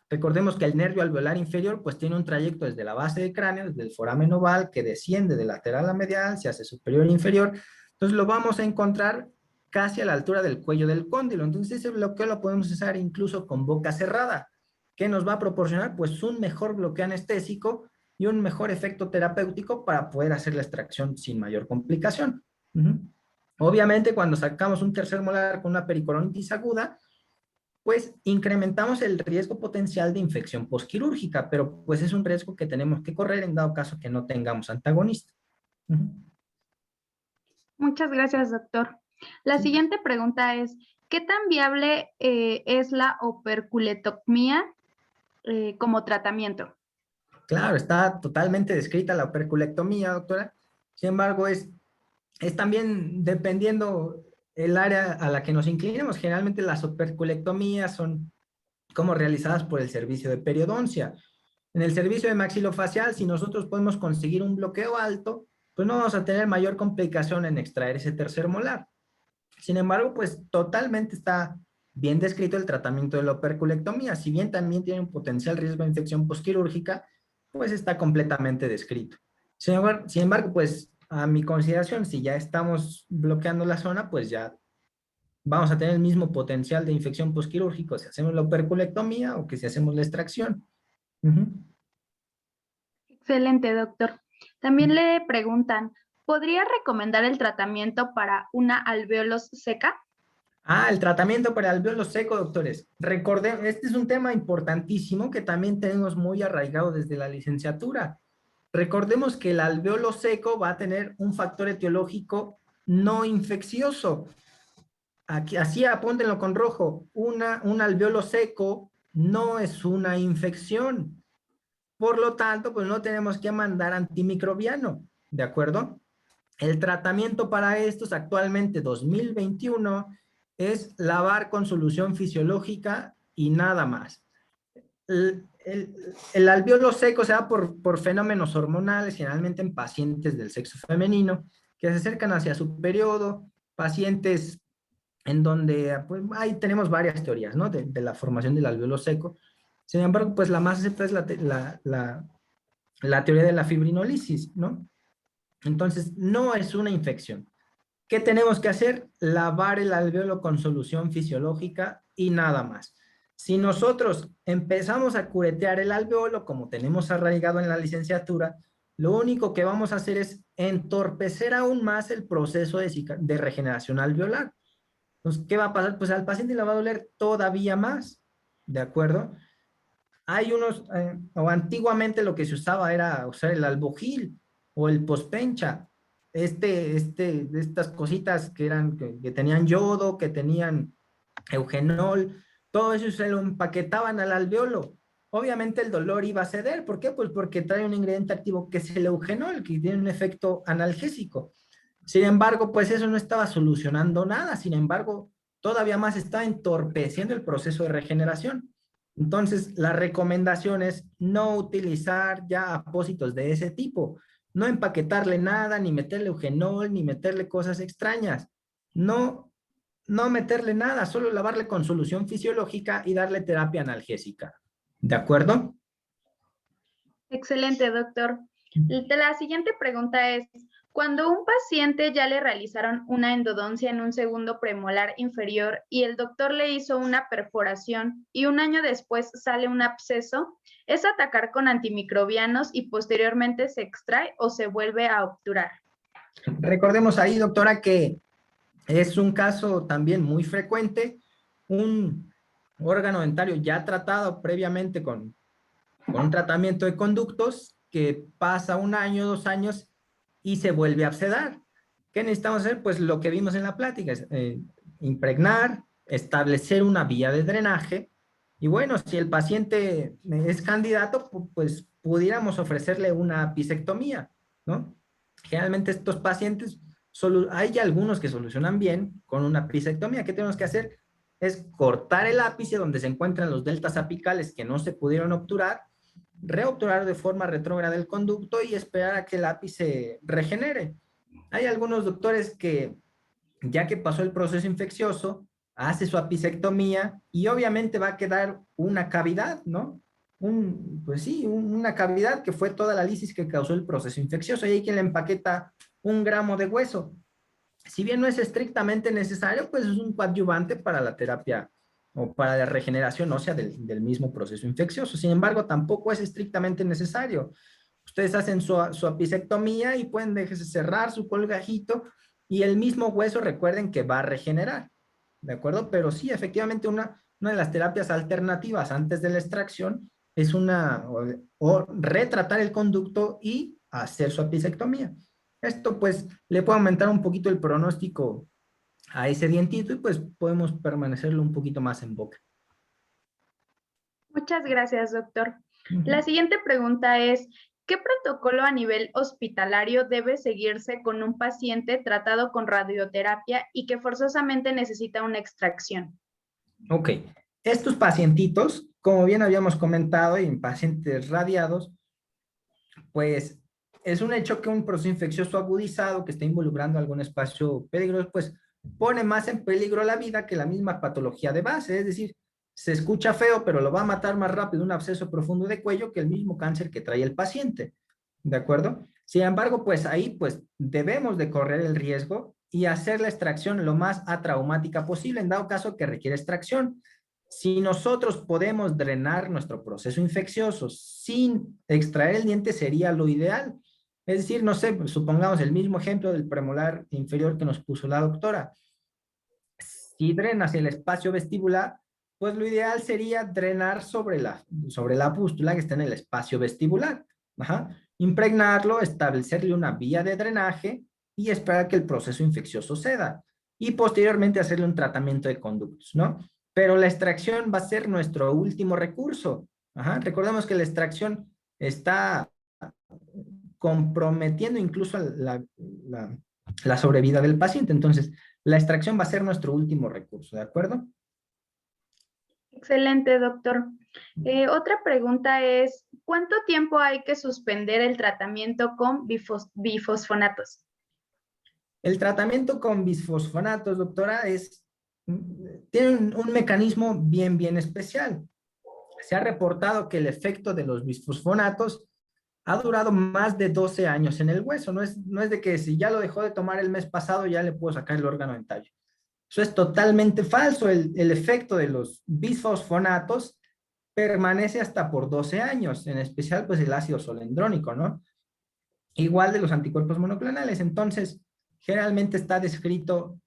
Recordemos que el nervio alveolar inferior pues tiene un trayecto desde la base del cráneo, desde el foramen oval, que desciende de lateral a medial, se hace superior e inferior. Entonces lo vamos a encontrar casi a la altura del cuello del cóndilo. Entonces ese bloqueo lo podemos usar incluso con boca cerrada. que nos va a proporcionar pues un mejor bloqueo anestésico y un mejor efecto terapéutico para poder hacer la extracción sin mayor complicación. Obviamente, cuando sacamos un tercer molar con una pericoronitis aguda, pues incrementamos el riesgo potencial de infección postquirúrgica, pero pues es un riesgo que tenemos que correr en dado caso que no tengamos antagonista. Muchas gracias, doctor. La siguiente pregunta es, ¿qué tan viable es la operculectomía como tratamiento? Claro, está totalmente descrita la operculectomía, doctora. Sin embargo, es también dependiendo el área a la que nos inclinemos. Generalmente las operculectomías son como realizadas por el servicio de periodoncia. En el servicio de maxilofacial, si nosotros podemos conseguir un bloqueo alto, pues no vamos a tener mayor complicación en extraer ese tercer molar. Sin embargo, pues totalmente está bien descrito el tratamiento de la operculectomía. Si bien también tiene un potencial riesgo de infección postquirúrgica, pues está completamente descrito. Sin embargo, pues a mi consideración, si ya estamos bloqueando la zona, pues ya vamos a tener el mismo potencial de infección postquirúrgico si hacemos la operculectomía o que si hacemos la extracción. Excelente, doctor. También le preguntan, ¿podría recomendar el tratamiento para una alvéolos seca? El tratamiento para el alvéolo seco, doctores. Recordemos, este es un tema importantísimo que también tenemos muy arraigado desde la licenciatura. Recordemos que el alvéolo seco va a tener un factor etiológico no infeccioso. Aquí, así apúntenlo con rojo. Un alvéolo seco no es una infección. Por lo tanto, pues no tenemos que mandar antimicrobiano, ¿de acuerdo? El tratamiento para estos actualmente 2021 es lavar con solución fisiológica y nada más. El alvéolo seco se da por fenómenos hormonales, generalmente en pacientes del sexo femenino, que se acercan hacia su periodo, pacientes en donde pues, ahí tenemos varias teorías, ¿no? De la formación del alvéolo seco. Sin embargo, pues la más aceptada es la teoría de la fibrinolisis, ¿no? Entonces, no es una infección. ¿Qué tenemos que hacer? Lavar el alvéolo con solución fisiológica y nada más. Si nosotros empezamos a curetear el alvéolo, como tenemos arraigado en la licenciatura, lo único que vamos a hacer es entorpecer aún más el proceso de regeneración alveolar. Entonces, ¿qué va a pasar? Pues al paciente le va a doler todavía más, ¿de acuerdo? Hay o antiguamente lo que se usaba era usar el albogil o el pospencha, de estas cositas que tenían yodo, que tenían eugenol, todo eso se lo empaquetaban al alvéolo. Obviamente el dolor iba a ceder, ¿por qué? Pues porque trae un ingrediente activo que es el eugenol, que tiene un efecto analgésico. Sin embargo, pues eso no estaba solucionando nada, sin embargo, todavía más estaba entorpeciendo el proceso de regeneración. Entonces, la recomendación es no utilizar ya apósitos de ese tipo, no empaquetarle nada, ni meterle eugenol, ni meterle cosas extrañas, no meterle nada, solo lavarle con solución fisiológica y darle terapia analgésica. ¿De acuerdo? Excelente, doctor. La siguiente pregunta es, cuando un paciente ya le realizaron una endodoncia en un segundo premolar inferior y el doctor le hizo una perforación y un año después sale un absceso, ¿es atacar con antimicrobianos y posteriormente se extrae o se vuelve a obturar? Recordemos ahí, doctora, que es un caso también muy frecuente, un órgano dentario ya tratado previamente con un tratamiento de conductos que pasa 1 año, 2 años y se vuelve a abscedar. ¿Qué necesitamos hacer? Pues lo que vimos en la plática, es impregnar, establecer una vía de drenaje y bueno, si el paciente es candidato, pues pudiéramos ofrecerle una apicectomía, ¿no? Generalmente estos pacientes, hay algunos que solucionan bien con una apicectomía. ¿Qué tenemos que hacer? Es cortar el ápice donde se encuentran los deltas apicales que no se pudieron obturar, reobturar de forma retrógrada el conducto y esperar a que el ápice regenere. Hay algunos doctores que, ya que pasó el proceso infeccioso, hace su apicectomía y obviamente va a quedar una cavidad, ¿no? Pues sí, una cavidad que fue toda la lisis que causó el proceso infeccioso y hay quien le empaqueta 1 gramo de hueso. Si bien no es estrictamente necesario, pues es un coadyuvante para la terapia o para la regeneración ósea del mismo proceso infeccioso. Sin embargo, tampoco es estrictamente necesario. Ustedes hacen su apicectomía y pueden dejarse cerrar su colgajito y el mismo hueso, recuerden que va a regenerar, ¿de acuerdo? Pero sí, efectivamente, una de las terapias alternativas antes de la extracción es o retratar el conducto y hacer su apicectomía. Esto pues le puede aumentar un poquito el pronóstico a ese dientito y pues podemos permanecerlo un poquito más en boca. Muchas gracias, doctor. La Ujú. siguiente pregunta es, ¿qué protocolo a nivel hospitalario debe seguirse con un paciente tratado con radioterapia y que forzosamente necesita una extracción? Ok, estos pacientitos, como bien habíamos comentado, en pacientes radiados, pues es un hecho que un proceso infeccioso agudizado que está involucrando algún espacio peligroso, pues pone más en peligro la vida que la misma patología de base. Es decir, se escucha feo, pero lo va a matar más rápido un absceso profundo de cuello que el mismo cáncer que trae el paciente. ¿De acuerdo? Sin embargo, pues ahí pues debemos de correr el riesgo y hacer la extracción lo más atraumática posible, en dado caso que requiere extracción. Si nosotros podemos drenar nuestro proceso infeccioso sin extraer el diente, sería lo ideal. Es decir, no sé, pues, supongamos el mismo ejemplo del premolar inferior que nos puso la doctora. Si drenas el espacio vestibular, pues lo ideal sería drenar sobre la pústula que está en el espacio vestibular. Ajá. Impregnarlo, establecerle una vía de drenaje y esperar que el proceso infeccioso ceda. Y posteriormente hacerle un tratamiento de conductos, ¿no? Pero la extracción va a ser nuestro último recurso. Ajá. Recordemos que la extracción está comprometiendo incluso la sobrevida del paciente. Entonces, la extracción va a ser nuestro último recurso, ¿de acuerdo? Excelente, doctor. Otra pregunta es, ¿cuánto tiempo hay que suspender el tratamiento con bifosfonatos? El tratamiento con bisfosfonatos, doctora, tiene un mecanismo bien especial. Se ha reportado que el efecto de los bisfosfonatos ha durado más de 12 años en el hueso. No es de que si ya lo dejó de tomar el mes pasado, ya le puedo sacar el órgano en tallo. Eso es totalmente falso. El efecto de los bisfosfonatos permanece hasta por 12 años, en especial pues el ácido solendrónico, ¿no? Igual de los anticuerpos monoclonales. Entonces, generalmente está descrito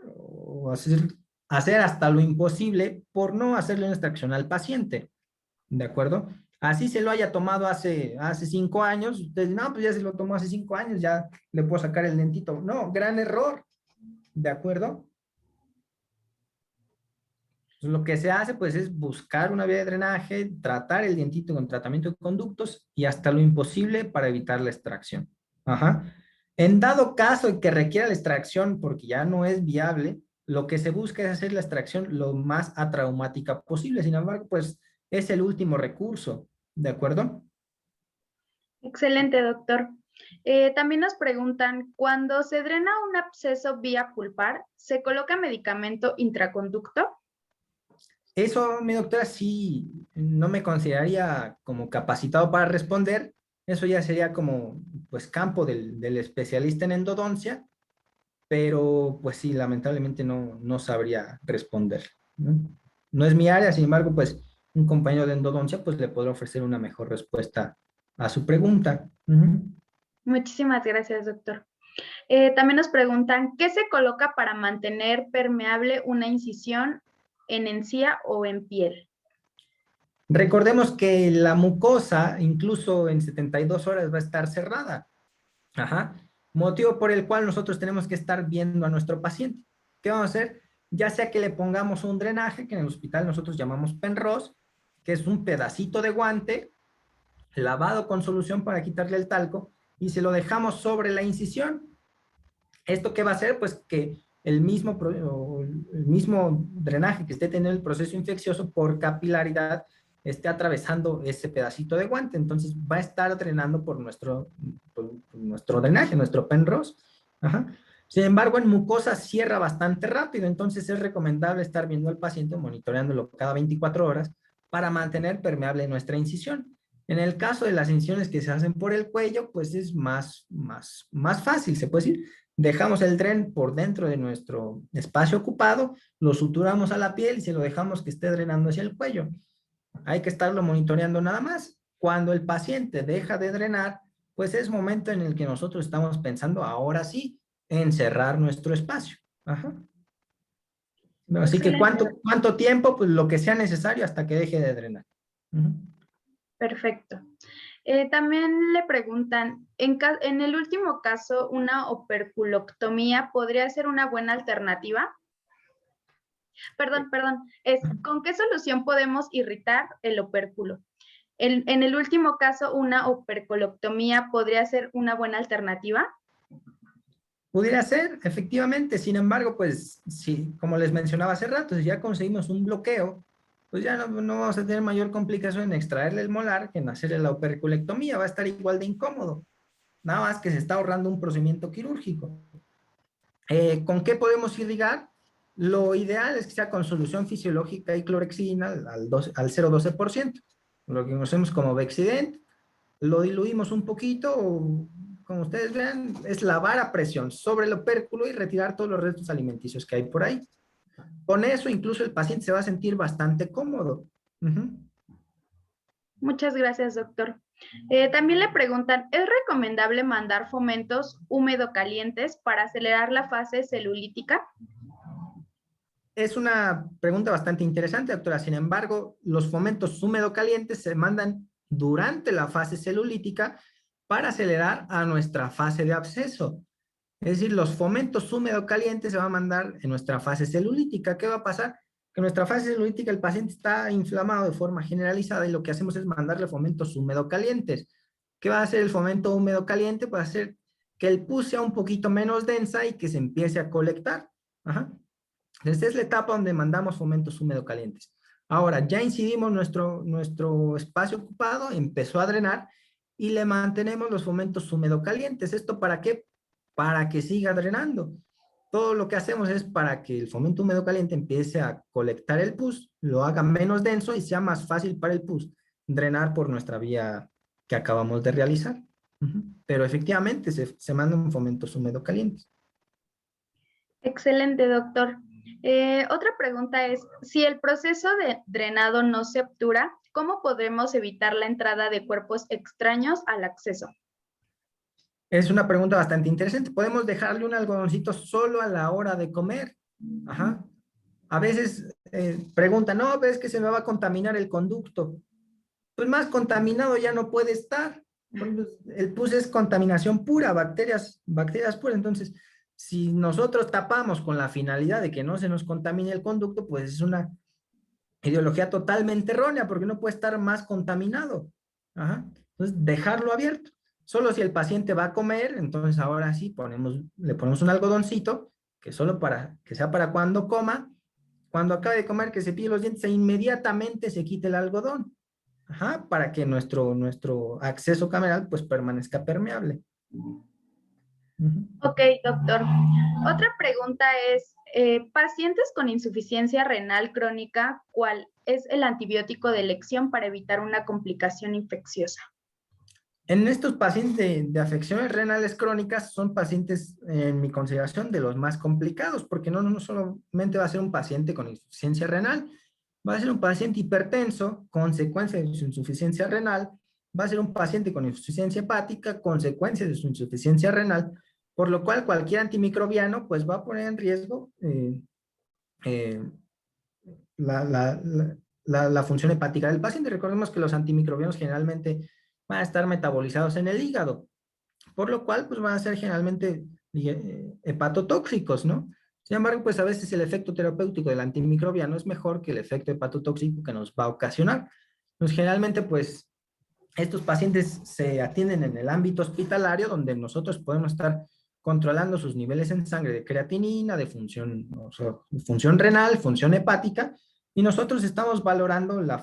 o hacer hasta lo imposible por no hacerle una extracción al paciente, ¿de acuerdo? Así se lo haya tomado hace 5 años, ustedes, no, pues ya se lo tomó hace 5 años, ya le puedo sacar el dentito. No, gran error, ¿de acuerdo? Lo que se hace pues es buscar una vía de drenaje, tratar el dientito con tratamiento de conductos y hasta lo imposible para evitar la extracción. Ajá. En dado caso de que requiera la extracción porque ya no es viable, lo que se busca es hacer la extracción lo más atraumática posible. Sin embargo, pues es el último recurso. ¿De acuerdo? Excelente, doctor. También nos preguntan, cuando se drena un absceso vía pulpar, ¿se coloca medicamento intraconducto? Eso, mi doctora, sí, no me consideraría como capacitado para responder. Eso ya sería como, pues, campo del especialista en endodoncia, pero, pues sí, lamentablemente no sabría responder, ¿no? No es mi área, sin embargo, pues, un compañero de endodoncia, pues, le podrá ofrecer una mejor respuesta a su pregunta. Ujú. Muchísimas gracias, doctor. También nos preguntan, ¿qué se coloca para mantener permeable una incisión en encía o en piel? Recordemos que la mucosa, incluso en 72 horas, va a estar cerrada. Ajá. Motivo por el cual nosotros tenemos que estar viendo a nuestro paciente. ¿Qué vamos a hacer? Ya sea que le pongamos un drenaje, que en el hospital nosotros llamamos Penrose, que es un pedacito de guante lavado con solución para quitarle el talco y se lo dejamos sobre la incisión. ¿Esto qué va a hacer? Pues que el mismo drenaje que esté teniendo el proceso infeccioso por capilaridad esté atravesando ese pedacito de guante. Entonces va a estar drenando por nuestro drenaje, nuestro Penrose. Ajá. Sin embargo, en mucosa cierra bastante rápido, entonces es recomendable estar viendo al paciente, monitoreándolo cada 24 horas para mantener permeable nuestra incisión. En el caso de las incisiones que se hacen por el cuello, pues es más fácil, se puede decir. dejamos el dren por dentro de nuestro espacio ocupado, lo suturamos a la piel y se lo dejamos que esté drenando hacia el cuello. Hay que estarlo monitoreando nada más. Cuando el paciente deja de drenar, pues es momento en el que nosotros estamos pensando, ahora sí, en cerrar nuestro espacio. Ajá. Así que ¿cuánto tiempo? Pues lo que sea necesario hasta que deje de drenar. Perfecto. También le preguntan, en el último caso, ¿una operculoctomía podría ser una buena alternativa? Perdón, ¿con qué solución podemos irritar el opérculo? En el último caso, ¿una operculoctomía podría ser una buena alternativa? Pudiera ser, efectivamente. Sin embargo, pues, sí, como les mencionaba hace rato, si ya conseguimos un bloqueo, pues ya no vamos a tener mayor complicación en extraerle el molar que en hacerle la operculectomía. Va a estar igual de incómodo. Nada más que se está ahorrando un procedimiento quirúrgico. ¿Con qué podemos irrigar? Lo ideal es que sea con solución fisiológica y clorexidina al 0,12%, lo que conocemos como Bexident. Lo diluimos un poquito, como ustedes vean, es lavar a presión sobre el opérculo y retirar todos los restos alimenticios que hay por ahí. Con eso incluso el paciente se va a sentir bastante cómodo. Muchas gracias, doctor. También le preguntan, ¿es recomendable mandar fomentos húmedo-calientes para acelerar la fase celulítica? Es una pregunta bastante interesante, doctora. Sin embargo, los fomentos húmedo-calientes se mandan durante la fase celulítica para acelerar a nuestra fase de absceso. Es decir, los fomentos húmedo-calientes se van a mandar en nuestra fase celulítica. ¿Qué va a pasar? Que en nuestra fase celulítica el paciente está inflamado de forma generalizada y lo que hacemos es mandarle fomentos húmedo-calientes. ¿Qué va a hacer el fomento húmedo-caliente? Va a hacer que el pus sea un poquito menos densa y que se empiece a colectar. Ajá. Esta es la etapa donde mandamos fomentos húmedo-calientes. Ahora, ya incidimos nuestro espacio ocupado, empezó a drenar y le mantenemos los fomentos húmedo-calientes. ¿Esto para qué? Para que siga drenando. Todo lo que hacemos es para que el fomento húmedo-caliente empiece a colectar el pus, lo haga menos denso y sea más fácil para el pus drenar por nuestra vía que acabamos de realizar. Pero efectivamente se mandan fomentos húmedo-calientes. Excelente, doctor. Otra pregunta es, si el proceso de drenado no se obtura, ¿cómo podremos evitar la entrada de cuerpos extraños al acceso? Es una pregunta bastante interesante. Podemos dejarle un algodoncito solo a la hora de comer. Ajá. A veces preguntan, no, ves que se me va a contaminar el conducto. Pues más contaminado ya no puede estar. El pus es contaminación pura, bacterias puras. Entonces, si nosotros tapamos con la finalidad de que no se nos contamine el conducto, pues es una ideología totalmente errónea, porque no puede estar más contaminado. Ajá. Entonces, dejarlo abierto. Solo si el paciente va a comer, entonces ahora sí le ponemos un algodoncito, que solo que sea para cuando coma, cuando acabe de comer, que se cepille los dientes e inmediatamente se quite el algodón. Ajá, para que nuestro acceso cameral pues permanezca permeable. Ok, doctor. Otra pregunta es, pacientes con insuficiencia renal crónica, ¿cuál es el antibiótico de elección para evitar una complicación infecciosa? En estos pacientes de afecciones renales crónicas son pacientes, en mi consideración, de los más complicados, porque no solamente va a ser un paciente con insuficiencia renal, va a ser un paciente hipertenso, consecuencia de su insuficiencia renal, va a ser un paciente con insuficiencia hepática, consecuencia de su insuficiencia renal, por lo cual cualquier antimicrobiano pues va a poner en riesgo la función hepática del paciente. Recordemos que los antimicrobianos generalmente van a estar metabolizados en el hígado, por lo cual pues van a ser generalmente hepatotóxicos, ¿no? Sin embargo, pues a veces el efecto terapéutico del antimicrobiano es mejor que el efecto hepatotóxico que nos va a ocasionar. Pues generalmente pues estos pacientes se atienden en el ámbito hospitalario, donde nosotros podemos estar controlando sus niveles en sangre de creatinina, de función renal, función hepática, y nosotros estamos valorando la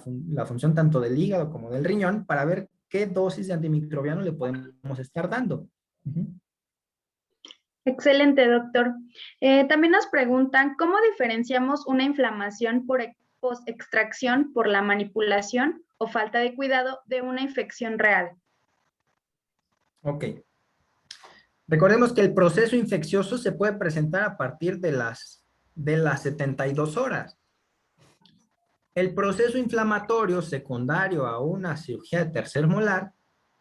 función tanto del hígado como del riñón para ver qué dosis de antimicrobiano le podemos estar dando. Excelente, doctor. También nos preguntan, ¿cómo diferenciamos una inflamación por post-extracción por la manipulación o falta de cuidado de una infección real? Ok. Recordemos que el proceso infeccioso se puede presentar a partir de las 72 horas. El proceso inflamatorio secundario a una cirugía de tercer molar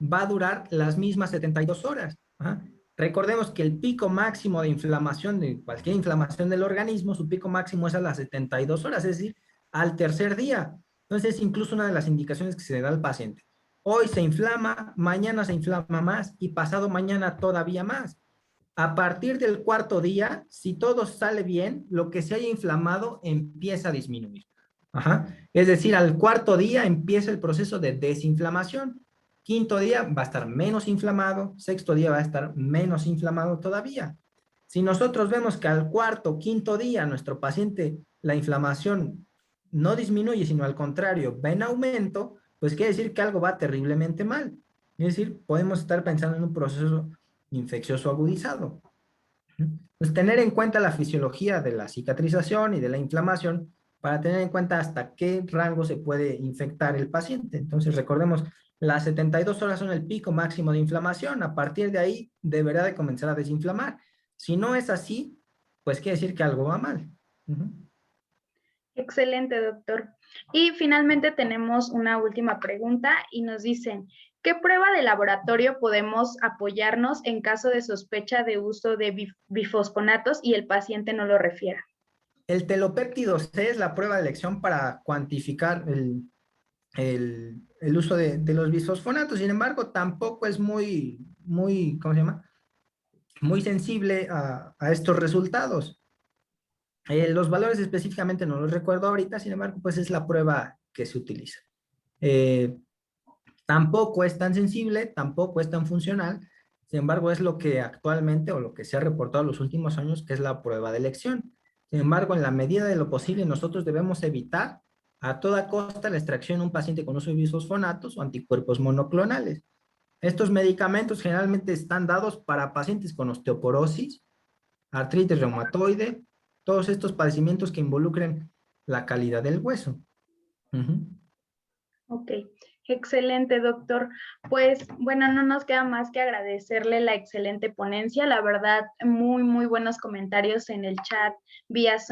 va a durar las mismas 72 horas. Ajá. Recordemos que el pico máximo de inflamación, de cualquier inflamación del organismo, su pico máximo es a las 72 horas, es decir, al tercer día. Entonces, es incluso una de las indicaciones que se le da al paciente. Hoy se inflama, mañana se inflama más y pasado mañana todavía más. A partir del cuarto día, si todo sale bien, lo que se haya inflamado empieza a disminuir. Ajá. Es decir, al cuarto día empieza el proceso de desinflamación. Quinto día va a estar menos inflamado, sexto día va a estar menos inflamado todavía. Si nosotros vemos que al cuarto, quinto día nuestro paciente la inflamación no disminuye, sino al contrario, va en aumento, pues quiere decir que algo va terriblemente mal. Es decir, podemos estar pensando en un proceso infeccioso agudizado. Pues tener en cuenta la fisiología de la cicatrización y de la inflamación para tener en cuenta hasta qué rango se puede infectar el paciente. Entonces, recordemos, las 72 horas son el pico máximo de inflamación. A partir de ahí, deberá de comenzar a desinflamar. Si no es así, pues quiere decir que algo va mal. Excelente, doctor. Y finalmente tenemos una última pregunta y nos dicen, ¿qué prueba de laboratorio podemos apoyarnos en caso de sospecha de uso de bifosfonatos y el paciente no lo refiera? El telopéptido C es la prueba de elección para cuantificar el uso de los bisfosfonatos. Sin embargo, tampoco es muy, ¿cómo se llama? Muy sensible a estos resultados. Los valores específicamente no los recuerdo ahorita, sin embargo, pues es la prueba que se utiliza. Tampoco es tan sensible, tampoco es tan funcional, sin embargo, es lo que actualmente o lo que se ha reportado en los últimos años, que es la prueba de elección. Sin embargo, en la medida de lo posible, nosotros debemos evitar a toda costa la extracción de un paciente con uso de bisfosfonatos o anticuerpos monoclonales. Estos medicamentos generalmente están dados para pacientes con osteoporosis, artritis reumatoide, todos estos padecimientos que involucren la calidad del hueso. Ok, excelente, doctor. Pues bueno, no nos queda más que agradecerle la excelente ponencia. La verdad, muy buenos comentarios en el chat vía Zoom.